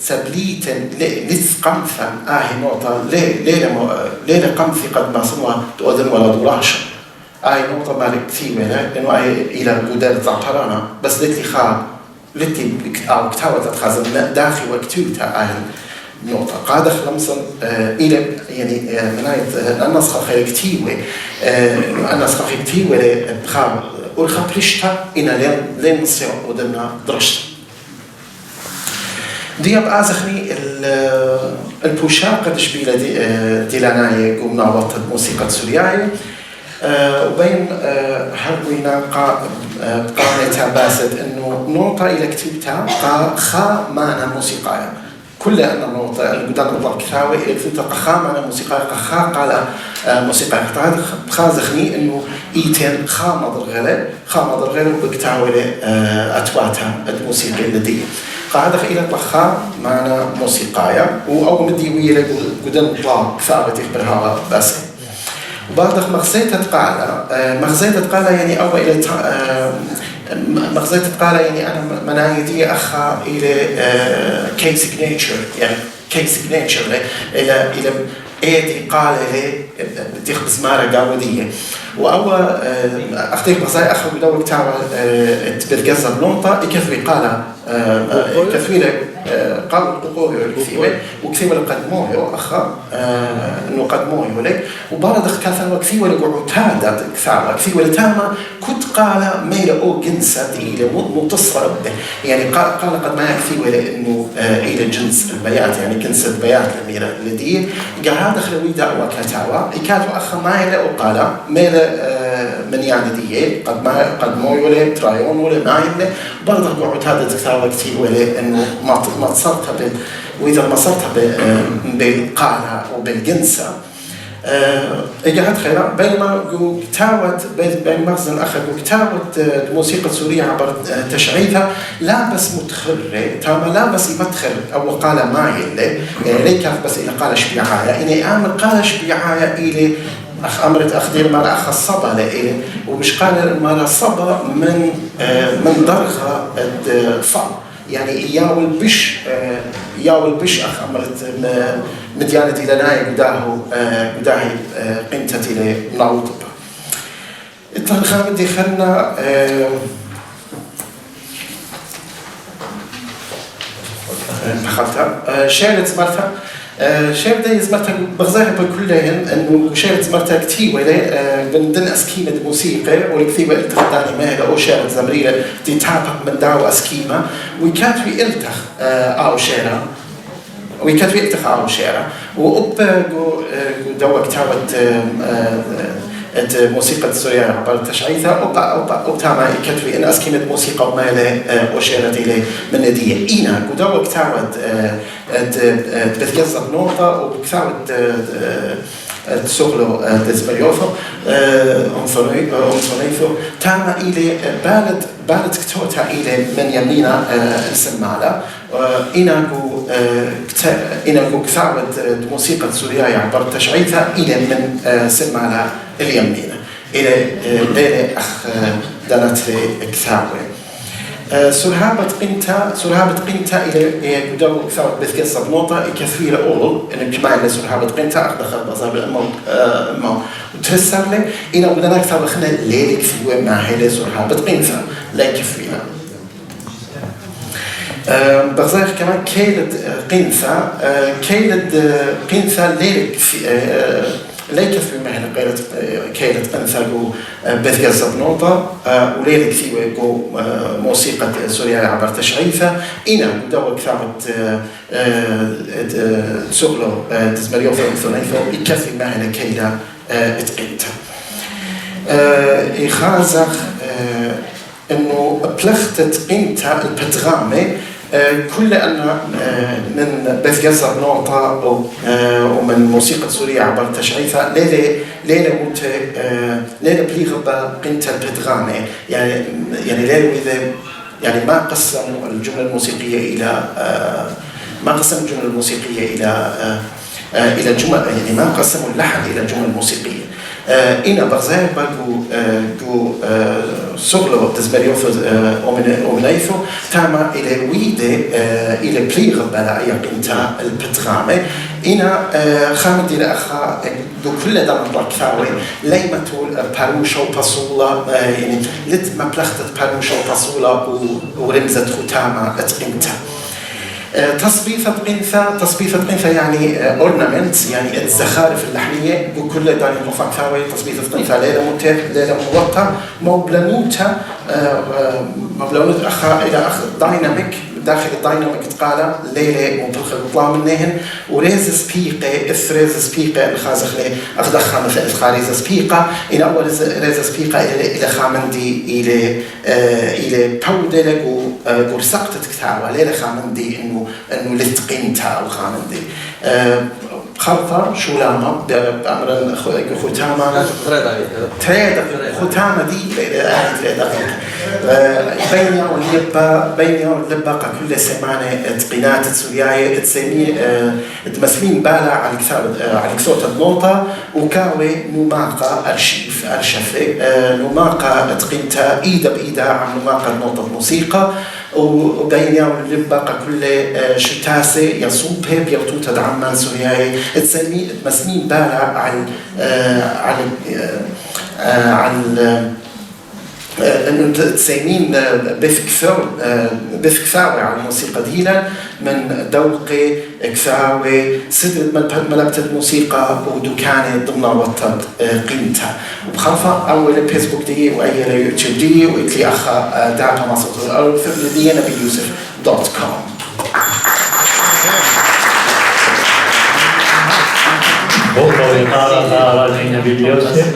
سبليتن لث قمثا نقطة ليلة قمثي قد ما صنوا تؤذن ولا دولاشا نقطة مالك كثير لأنه إلى قدر زعفرانا بس لتلي خا لتلي أو كتاوة تتخزن داخل وكتوتا نقطة قادة خلمصن إلى يعني مناية النسخة خير كتير النسخة خير كتير خا أرخى بريشتا إنا لين نصير ودنا درشتا دي أبقى أزخني البوشاق قدش بيلا ديلاناي قمنا وقت الموسيقى السورياية وبين هروينا قامتها باسد إنه نوطة إلى كتبتها خا معنى موسيقايا كل أن النوطة القدام الله كثاوي إلى كتبتها خا معنى موسيقايا خا قال موسيقايا خا زخني إنه إيتين خا مضر غلة وبكتاوي أتواتها الموسيقى الذي قاعدة إلى طخا معنا موسيقايا وأول مدي ويا قدام الله ثابت يخبرها بس وبعدها مغزيت تقالة يعني أول إلى مغزيت تقالة يعني أنا منايدي أخا إلى كي سيجنيتشر يعني كي سيجنيتشر إلى إيدي قال لي تخبز مارة جاودية وأول أختيك مغزاي أخا بدور كتابة تبتجزر نقطة كثري قال كثيرة قالوا القطور الكثيرة وكثيرة قدموه أخا إنه قدموه لك وبارد كثيرة كثيرة لقعتادة كثيرة تامة كنت قال ميل أو جنسة إلى متصرة به يعني قال قد ما كثيرة إنه إلى جنس البيات يعني جنس البيات الميرة الذي قاعد دخل ويدا وكتاوى كاتو أخا مايل وقال ميل من يعني دي قد مو ولا ترايون ولا مايل برضه قعتادة كثير ولا إنه ما تصرتها وإذا ما صرتها بالقالة وبالجنسة قاعد خيرا بينما كتاوت بين مخزن أخذ كتاوت الموسيقى السورية عبر تشعيثها لا بس متخرة تاما لا بس يمتخر أو قال مايل ليه كاف بس إلى قال شبيعايا إني أعمل قال شبيعايا إلي أمرت أخدير مرة أخ الصبا لإلي ومش قال مرة الصبا من درغة الفعل يعني ياول بش أخ أمرت مديانتي لناي قداهي قيمتي لنعوض إطلع خامدي خلنا دخلتها شارت زمرتها شارت دي زمرتها بغزاها بكلهن إنه شارت زمرتها كتير ولا بندن أسكيمة موسيقى والكثير التخداني ماهلة أو شارت زمريلة دي تابق من داو أسكيمة وكاتوي التخ أو شارع وكاتوي التخ أو شارع وأب دوا كتابة موسيقى السورية عبر تشعيثها أو تاما كتبي إن أسكيمة موسيقى وماله وشيرت إليه من ندية إينا قدوة كتابة تبتجزر نوطة وكتابة تسوغلو تزبريوفو أنصريفو تاما إلي بالد كتوتا إلي من يمينا السمالة إناكو كتابة موسيقى السورية عبر تشعيثها إلى من سمالة اليمينة إلى أخ دانت كتابة سرهابة قيمتا إلى بدو ثابت بثقة صبنوطة كثيرة أول إن كمان اللي سرهابة قيمتا أخذ خبصة بالأمم وتفسر لي إن بدنا كثاب خنا ليلة كثيرة مع هيل سرهابة قيمتا لا يكفينا. بغزاير كمان قيمتا ليلة لا يكفي معنا كيلة قنثاقو بثقة صبنوطة وليلة كثيرة يقو موسيقى سوريا عبر تشعيفة إنا بدو كثابت سؤلو تزمريو ثنيفو يكفي معنا كيلة اتقنتها يخازق إنه بلختت قيمتها البتغامة كل أن من بثقة صبنوطة ومن موسيقى سوريا عبر تشعيفة ليلة بليغة قيمتها البتغامة يعني ليلة إذا يعني ما قسموا الجملة الموسيقية إلى جمل يعني ما قسموا اللحن إلى جمل موسيقية. إنا بغزاير جو سغلو تزبريوف أومنايفو تاما إلى ويدة إلى بليغ بلا يقينتا البتغامة إنا خامد إلى أخا جو كل دم الركثاوي ليمتو باروشو بصولة يعني لت ما بلختت باروشو بصولة ورمزة ختامة اتقينتا. تصبيفة قنثة يعني ornament يعني الزخارف اللحنية بكل داني مفاكثاوي تصبيفة قنثة ليلة موطة مبلونت أخا إلى أخ دايناميك داخل الدايناميك تقال ليلة مبلغ بطلع منهن وريز سبيقة إثريز سبيقة الخازخ لي أخدخها مثل إثخاريز سبيقة إن أول ريز سبيقة إلى خامندي إلى بودلك ورسقت كتاوة ليلة خامندي إنه لتقيمتها وخامندي خلطة شولامة بأمر ختامة تريد ختامة دي بيني واللبا كل سمانة تقينات سورياية تسمي تمثلين بالا على كتاب على كسوت النوطة وكاوي نماقة أرشفة نماقة تقينتا إيدا بإيدا عن نماقة نوطة موسيقى وبيني واللبا كل شتاسة يصوبها بيوتوتا دعمان سورياية تمثلين بالا على أنه تسمين بثكثاوي على الموسيقى دينا من دوقي كثاوي سدد ملبت الموسيقى ودكانة ضمن وطد قيمتها وبخلفة أول فيسبوك دي وأي يوتيوب دي وإتلي أخا دعتها مصر أو الفيلم دي نبييوسف.com
هو يقال نبي يوسف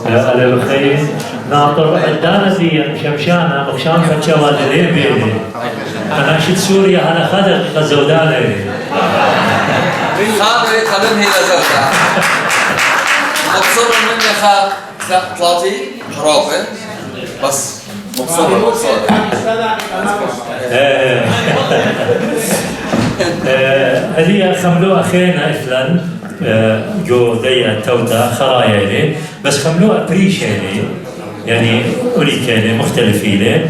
على الخير ناطر عدانا دي شمشانة مخشان فتشوال ليبي أنا شد سوريا أنا خدر غزوداني
خاطري خدمني لزوجة مقصر مني ثلاثي حرافة بس مقصر
هذه خملوا أخينا إثلا جو ديا توتا خرايا لي بس خملوا أبريش لي يعني أوليكا مختلفين لي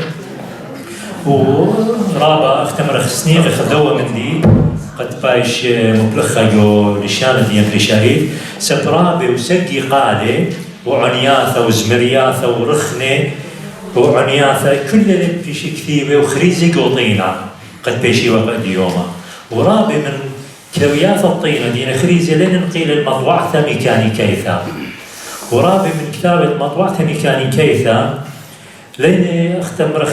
ورابع اختمر خسني خدوة من دي قد بايش مبلخة جو لشانة دي شهيد سبرابي وسقي قادة وعنياثة وزمرياثة ورخنة وعنياثة كل اللي بيشي كثيبة وخريزي قوطينة قد بيشي وقت يومه ورابي من كلوياث الطينة دينا خريزي لين نقيل المطوعثة ميكاني كيثا ورابي من كتابة مطوعثة ميكاني كيثا لين اختمرخ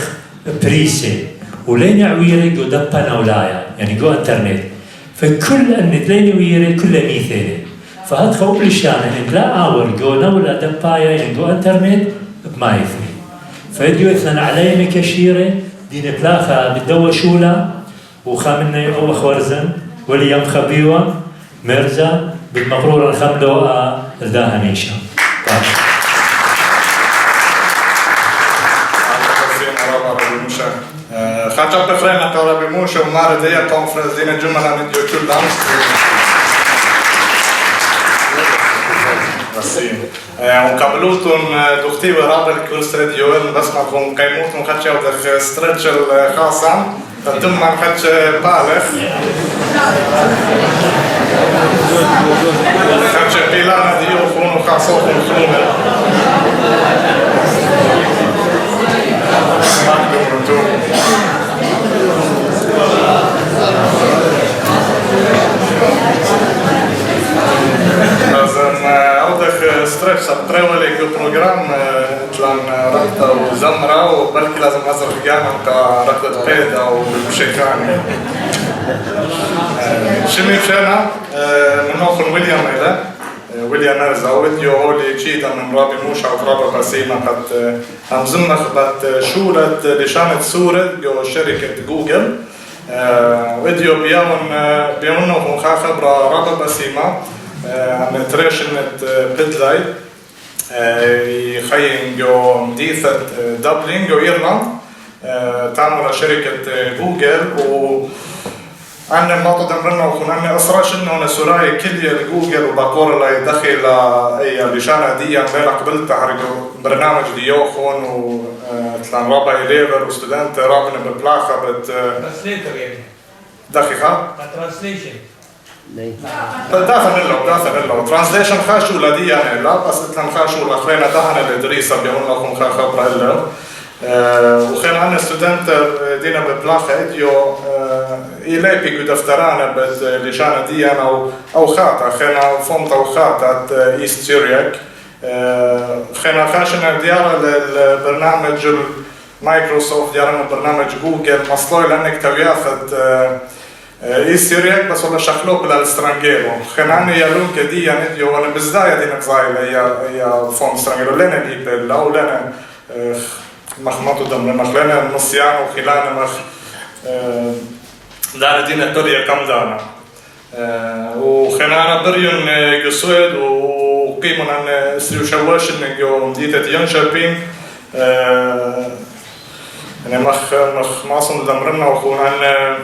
بريسي ولين عويري جو دبا نولايا يعني جو انترنت فكل النت لين ويري كل ميثيلي فهاد خوب لشانة ان لا اور جو نولا دبايا يعني جو انترنت بما يثني فيديو اثنان علي مكشيري دين بلاخا بالدوا شولا وخامنا يقوم خوارزن وليام خبيوة مرزا بالمقرورة الخملو ذا هميشة
خاطر بفرنا ترى بموشة ومارد هي كونفرنس دينا جمعة من يوتيوب دانس بسيم وقبلوتن دختي ورابل كورسرد يوم بس ما تكون قيموتن خدش ودخ ستريتش الخاصة تتم ما خدش بالغ خدش بيلانا ديو خونو خاصوكم خونو أوضح ستريتش أبتريولي كبروغرام تلان ركضة وزمرة وبلكي لازم أزرق جانا كركضة قيد أو شيكاني شمي بشينا من نوخن ويليام إله ويليام أرزا وديو هولي جيدا من رابي موشا وفرابا بسيمة قد همزمنا خبات شولة لشانة سورة جو شركة جوجل وديو بيون نوخن خبرة رابا بسيمة عن تريشنت بيدلاي يخين جو مديثة دبلين جو إيرلاند تعمل شركة جوجل وعن الموضوع دمرنا وخن عن أسراش إنه سراي كلية جوجل وبقول الله يدخل أي لشانة دي غير قبل تحرقوا برنامج ديوخون وتلان رابع إليفر وستودنت رابنا بالبلاخة
ترانسليتر يعني
دقيقة
ترانسليشن
دافن له ترانسليشن خاشوا لدي يعني لا بس اتلن خاشوا لخلينا دهن الإدريسة بيقول لكم خبرة إلا وخين عنا ستودنت دينا ببلاخة إديو إلي بيقو دفترانا بلشانة دي أو خاطة خينا فومتا وخاطة إيست سيرياك خينا خاشنا ديارة للبرنامج مايكروسوفت ديارنا برنامج جوجل مصلوي لأنك تبياخد سيرياك بس ولا شخلوك للسترانجيرو خناني يالون كدي يعني ديو وانا بزدايا دي نقزايلة يا فون سترانجيرو لنا ليبل أو لنا مخمطو دم لنا نصيان وخلان مخ دانا دينا تولي كم دانا وخنانا بريون جسود وقيمون عن سريو شواش جو مديتة ينشابين يعني مخ ماصن دمرنا وخون عن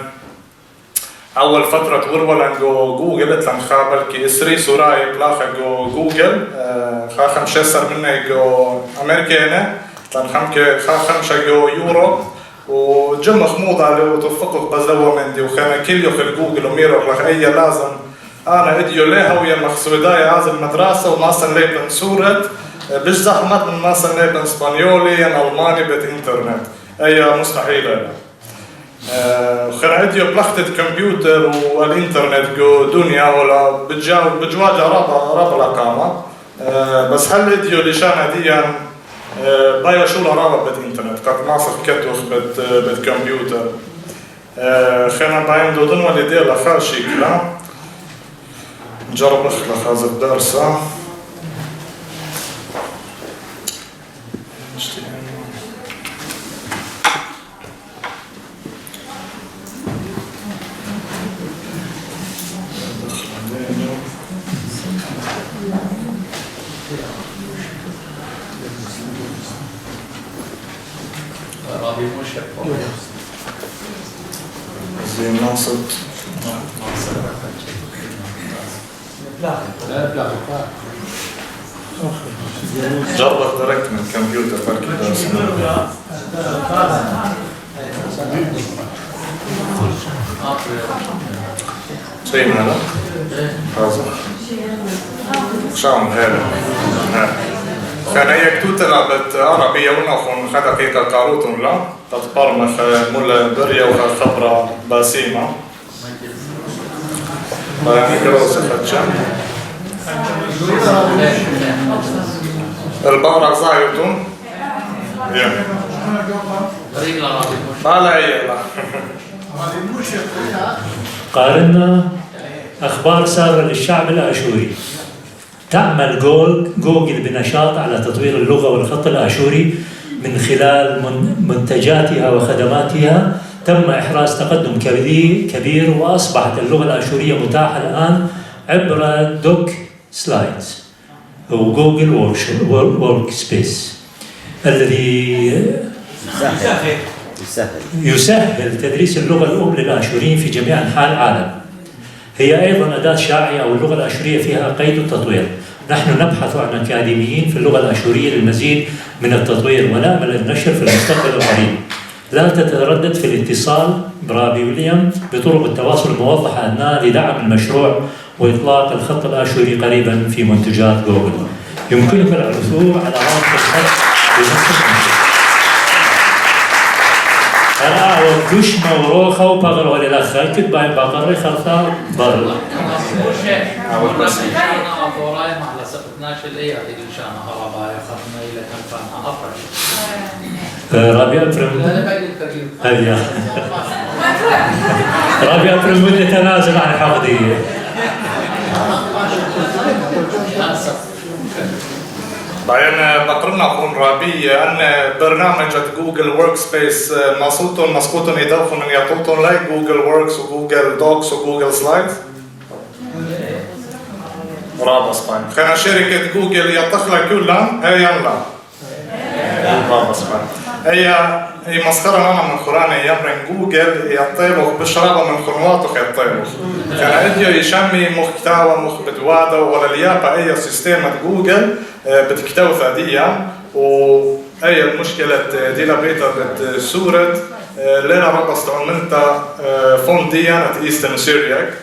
أول فترة تغربل عن جوجل تلان خابل كي إسري سوراي بلاخة جوجل خاخم شسر منه جو أمريكا تلان خمسة جو يورو وجم خموض عليه وتفقق بزلوه من دي وخانا كل يخل جوجل وميرو لخ أي لازم أنا إديو ليها ويا مخسوداي هذا المدرسة وماسن ليبن سورة بش زحمت من ماسن ليبن إسبانيولي ألماني بيت إنترنت أي مستحيلة خنا إديو بلختة كمبيوتر والإنترنت جو دنيا ولا بجواجة رابع الأقامة بس هل إديو لشانة دي بايا شو لرابع بالإنترنت قد ماصف كتوخ بالكمبيوتر خنا باين دودن والدي لخاشي كلا نجرب نخلق هذا الدرس زي ناصر جربت دايركت من الكمبيوتر فرق الدرس شيء من هذا هذا شام هذا كان يكتو تلعبت عربية ونخون خدا كيكا كاروتون لا تتبرمخ مولا بريا وخبرة باسيمة ميكروس فتشان البارة زايدون ما لا يلا
قارنا أخبار سارة للشعب الآشوري. تعمل جوجل بنشاط على تطوير اللغة والخط الآشوري من خلال منتجاتها وخدماتها. تم إحراز تقدم كبير وأصبحت اللغة الآشورية متاحة الآن عبر دوك سلايدز وجوجل وورك سبيس الذي يسهل تدريس اللغة الأم للآشوريين في جميع أنحاء العالم. هي أيضا أداة شاعية واللغة الآشورية فيها قيد التطوير نحن نبحث عن أكاديميين في اللغة الآشورية للمزيد من التطوير ونأمل النشر في المستقبل القريب. لا تتردد في الاتصال برابي ويليام بطرق التواصل الموضحة أنها لدعم المشروع وإطلاق الخط الآشوري قريبا في منتجات جوجل. يمكنك العثور على رابط الخط بنفس المنتج. أنا وكش موروخة وبغر ولا لا خلكت باين بقري خلطة بر. رابع فرم هذه رابع فرم بدي تنازل عن حقدية.
بعدين بقرنا أخون رابي أن برنامج جوجل ورك سبيس نصوتون مسكوتون يدوخون أن يطوطون لايك جوجل وركس وجوجل دوكس وجوجل سلايدز رابا سباين. خلينا شركة جوجل يطخلها كلها هي يملا رابا سباين. هي مسخرة أنا من خراني يمرن جوجل يطيبخ بشرابة من خنواته يطيبخ. كان اديو يشمي محتوى مخ بدواده ولا ليابا أي سيستم جوجل بتكتوى ثادية وأي المشكلة دي لبيتها بتصورة لنا ربا استعملتها فون ديانة إيستن سيرياك.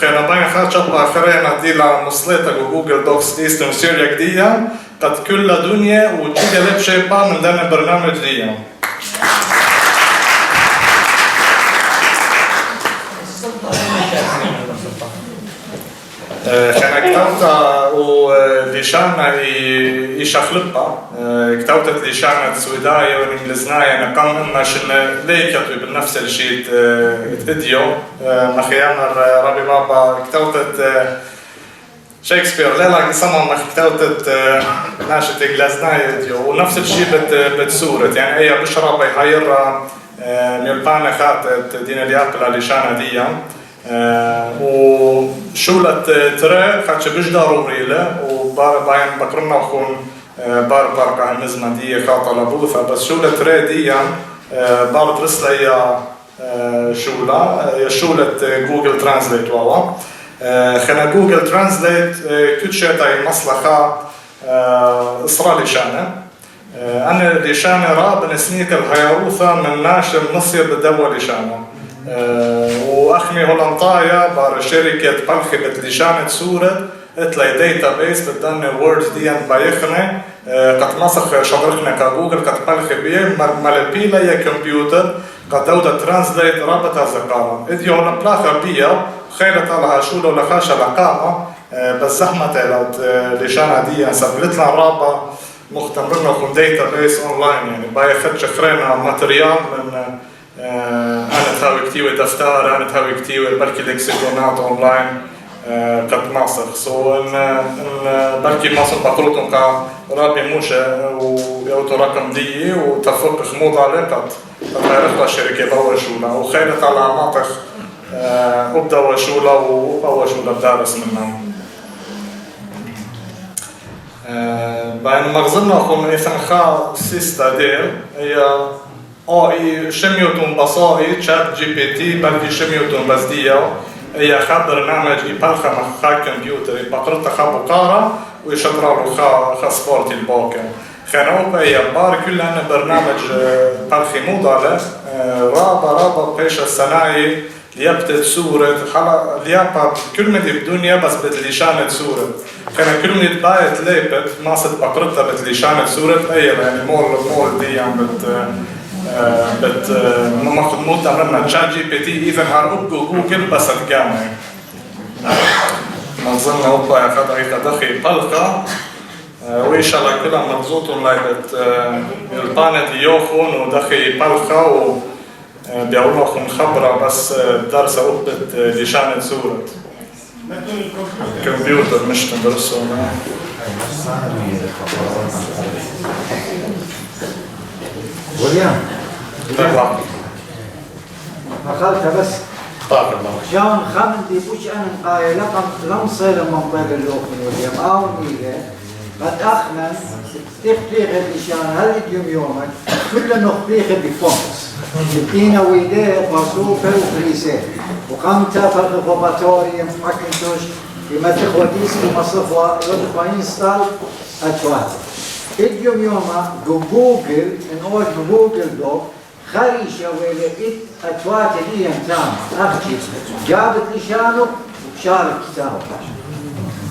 خينا باين خاتشب آخرين دي لمصليتك وجوجل دوكس إيستن سيرياك ديان قد كل دنيا وتجي لب شيبا من دان البرنامج ديان. كان كتابتا وليشانا يشخلبها كتابتا ليشانا سويدايا والإنجليزنايا نقام إما شن ليه كتبي بنفس الشيء اديو مخيانا ربي بابا كتابتا شكسبير لا سمع كتابتا ناشط إنجليزنايا اديو ونفس الشيء بتصورت يعني أي بشرة بيحير نيربانا خاتت دين اليابلا ليشانا ديا وشولة ترى خاتش بيش ضروري له وباين بكرنا وخون بار كهنزمة دي خاطة لبوثة بس شولة ترى دي بار رسلة يا شولة جوجل ترانسليت واوا خنا جوجل ترانسليت كتشة مصلحة إسرائيلي شانة أنا لشانة راب نسنيك الهيروثة من ناشر مصر بدول لشانة واخمي هولنطايا بار شركة بلخي بتليشانة سورة اتلاي داتا بيس بدن ووردز دي بايخني قد مسخ شغلنا كجوجل قد بلخي بيه مالبيلا يا كمبيوتر قد دودة ترانسليت رابطة زقارة اديو هولنبلاخة بيه خيرت على شولة ولا خاشة لقامة بس زحمة ليشانة دي سبلت لنا رابطة مختمرنا وكم داتا بيس اونلاين يعني بايخدش خرينا ماتريال من أنا تهاوي كتير دفتر أنا تهاوي كتير بركي لكسيكونات أونلاين قد مصر سو إن بركي مصر بقولتهم كرابي موشة ويوتو رقم دي وتفق خمود عليه قد غيرت الشركة بأول شولة وخيرت على عماتك أبدأ شولة وأول شولة بدارس منهم بين مغزلنا أخو إثن خا سيستا دير هي شميوتون بصائي شات جي بي تي بلكي شميوتون بس ديو هي خا برنامج يبالخا مخا كمبيوتر بقرتها خا بقارة ويشطروا له خا سبورتي البوكر خانوبا هي بار كل أنا برنامج بالخي موضة رابا بيش الصناعي ليبتت صورة حلا ليابا كل مدي بالدنيا بس بتليشانة صورة كان كل مدي بايت ليبت ماسة بقرتها بتليشانة صورة أي يعني مول دي يعني ماخذ موت عملنا شات جي بي تي إذا هرب جوجل بس تجمع منظمنا هوبا يا خد دخي بلقة وإن شاء الله كلها مبسوط لايبت البانت يوخون ودخي بلقة وبيعولوا خون خبرة بس درس أوبت لشانة صورة كمبيوتر مش تدرسوا
وليان أخذت بس جان خمدي بوش أنا قايل لم صير من باب اللوخ من وليان أو نيجا قد أخنا تخليق الإشارة هل اليوم يومك كل نخليق بفونس جبتينا ويديه مصروفة وفريسة وقمت فرغباتوري ماكنتوش لما تخوتيس مصرفوا يوضفوا إنستال أتوات اليوم يوما جوجل إن أول جوجل دو خريشة ولقيت أتوات لي تام أختي جابت لشانه وشارك كتابه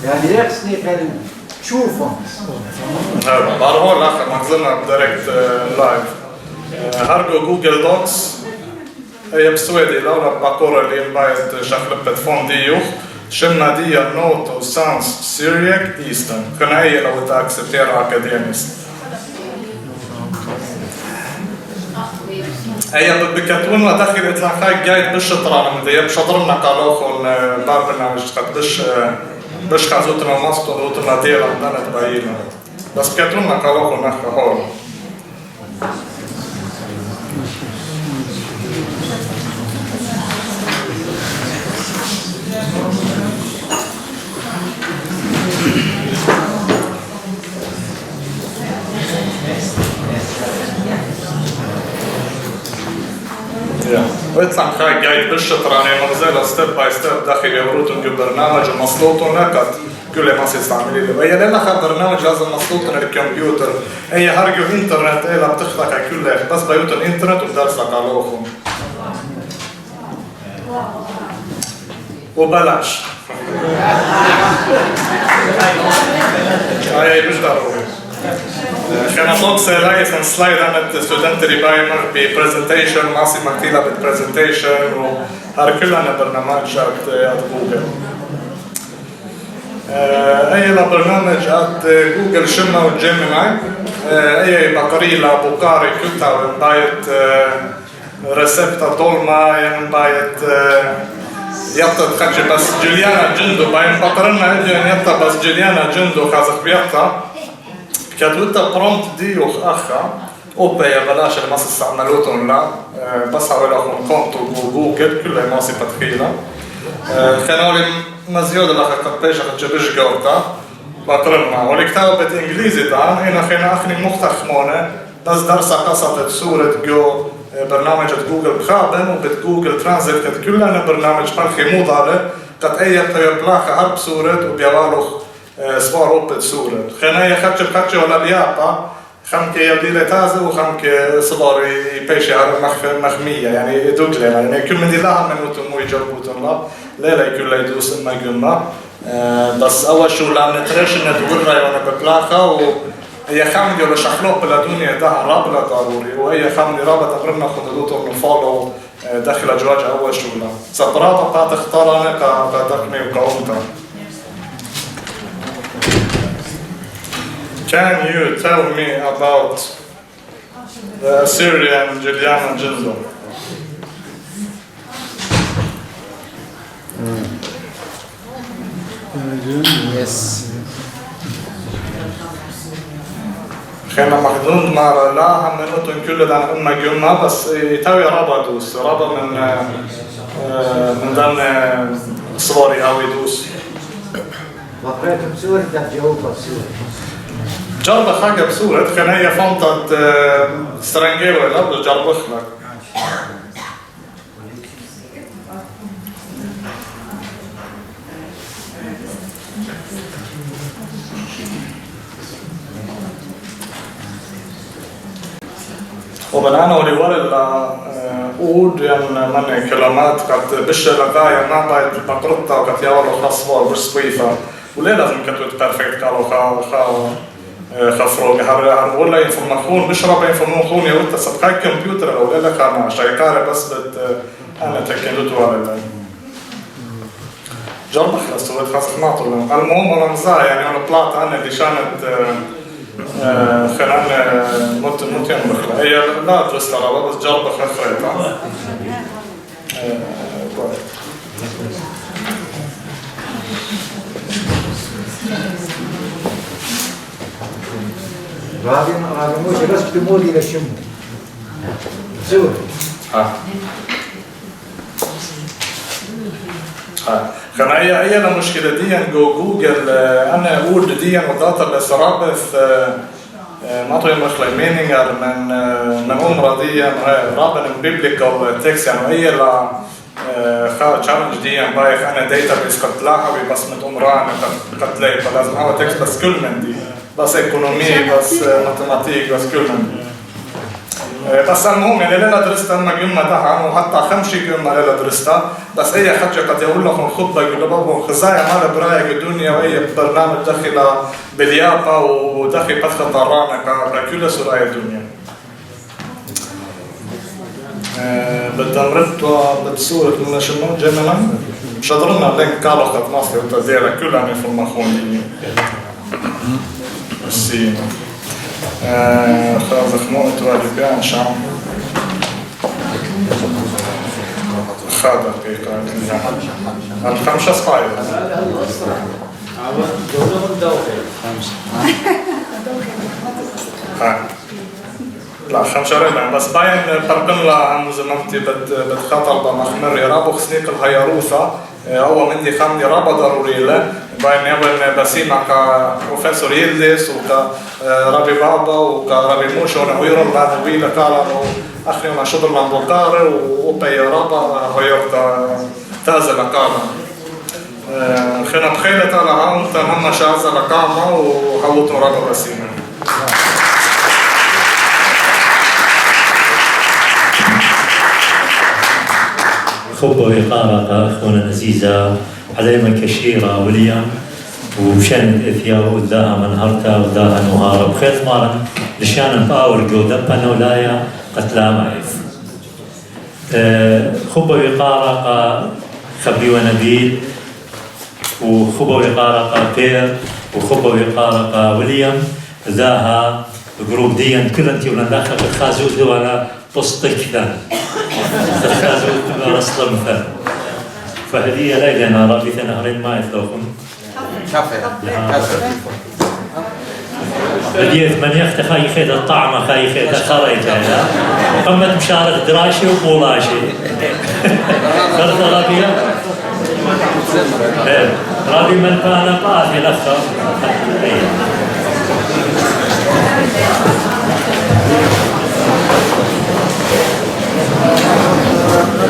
يعني يخصني كان تشوفهم
بعد هون آخر ما نزلنا بدايركت لايف هرجو جوجل دوكس هي بسويدي لولا باكورة اللي بايت شخلبت فون ديوخ شمنا ديا نوتو سانس سيريك إيستن كنا هي لو تأكسبتير أكاديميست هي بكتون داخل إطلاقات جايد بالشطران من دي بشطرنا قالوخون برنامج قد بش خازوتنا ماسكو دوتنا ديلا دانت باينا بس بكتون قالوخون نحن هون ويطلع خاي جايد بالشطراني مغزالة ستيب باي ستيب داخل يوروتون برنامج ومسلوطون لكت كل ما سيستعملي له هي لأن أخذ برنامج لازم مسلوطون الكمبيوتر هي هرجو إنترنت إلا بتخلق كله بس بيوتن إنترنت وبدرسلك على أخوهم وبلاش هاي مش ضروري كان توكس لايف من سلايد عن ستودنت ريبايمر ببرزنتيشن ماسي مكتيلة بالبرزنتيشن وهار كلنا برنامج at جوجل اي برنامج at جوجل شمنا وجيميناي اي بقريلا بوكاري كتا بايت ريسبتا دولما يعني بايت يطا تخجي بس جليانا جندو باين بقرنا يطا بس جليانا جندو خازق بيطا كادوتا برومت ديوخ أخا أوبا يا بلاش اللي ما استعملوتهم لا بس حاول أخون كونتو جوجل كلها ما فتخيلة خلالي مزيود الأخ قد بيش أخد جبش جوتا بقرنا والكتاب بالإنجليزي ده هنا خينا أخني مختخ مونة بس درسة قصة صورة جو برنامج جوجل بخابن وبت جوجل ترانزيت كد كلنا برنامج فرخي مو ضالة قد أي بلاخة هرب صورة وبيوالوخ سوار أوبت صورة خينا يخدش بخدش ولا بيابا خمكي يبديلة تازة وخمكي صباري بيشي على مخمية يعني دوكلة يعني كل من دي لها من وتمو يجربوتن لا ليلة كل يدوس إما يقوم بس أول شو لأن نترشن ندورها يعني ببلاخة وهي خمدي ولا شخلوق بلا دنيا ده رابلة ضروري وهي خمدي رابطة قررنا خدودوتهم نفولو داخل أجواج أول شو لا سبرابة قاعد اختارنا كدقني وكاونتا. Can you tell me about the Assyrian Juliana Jindo?
Yes.
خينا محدود مع لا هم نقطن كل ده عن أمة جمعة بس يتاوي رابع دوس رابع من ضمن صوري أو يدوس.
وقرأت بسورة تجاوبها بسورة
جرب حاجة بسورة كان هي فانطة سترانجيرو اللي قبل جرب اخلق وبنانا وليوال ord يعني من كلمات قد بش لغاية ما بايت بقرطة وقد يوالو خاصوار بش صويفة وليه لازم كتوت بيرفكت قالوا خفروق هر ولا انفورماسيون مش رابع انفورماسيون يا وقت سبقاي كمبيوتر او لا كان شيكاره بس انا تكندت ولا جرب خلاص هو خاص ناطر المهم انا مزايا يعني انا طلعت انا اللي كانت خلال ممكن بخلا هي لا درست على بس جرب خفرتها
هذا موسى بس تمودي للشمو سوري
كان هي المشكلة دي جوجل أنا أقول دي وضعت الإسرابث ما طوي مخلي مينينجر من عمرة دي رابن بيبليكال تكست يعني هي لا خا تشالنج دي بايخ انا داتا بيس قتلاها ببصمة عمران قتلي فلازم هو تكست بس كل من دي بس ايكونومي بس ماتيماتيك بس كل من دي بس المهم يعني ليلة درستها مليون مدها وحتى 5 يوم ليلة درستها بس هي حاجة قد يقول لهم خطبة يقول لهم خزايا مال برايك الدنيا وهي برنامج داخل باليابا وداخل بدخل طرانا كبراكيولا سرايا الدنيا بالتمرت بالصورة من شنو جميلا شطرنا لين كارو قد مصر وتزيرا كلها من في المخون السين خلاص خمون تواجبان شام خادر دقيقة الخمسة صفاير لا 5 ربع بس باين برقم لها عن زمامتي بتخاطر بمخمر يرابو خسنيق الهيروثة هو مندي خامدي رابا ضروري له باين يابن بسيمة كبروفيسور يلدس وكرابي بابا وكرابي موشو ونويرو البانويلة كالا أخري ما شدر من بوكاري وبي رابا هيرتا تازل كالا خينا بخيلة تالا هاون تنمنا شازل كاما وحوطنا رابا بسيمة
خبة وإقارة أخونا العزيزة عليما كشيرة وليام وشان إثيا وذاها منهرتا وذاها نهارة بخير مارا لشان باور جو دبا نولايا قتلا معيف خبة وإقارة خبري ونبيل وخبة وإقارة بير وخبة وإقارة وليام ذاها جروب ديان كلنتي ولنداخل الخازوت ولا بسطك ذا الخازوت ورسل مثل فهذه ليلة رابطة نهرين ما يثوخن بديت من يخت خاي خيد الطعمة خاي خيد خريجة قمت مشارك دراشي وقولاشي فرد رابية رابي من كان قاتل أخر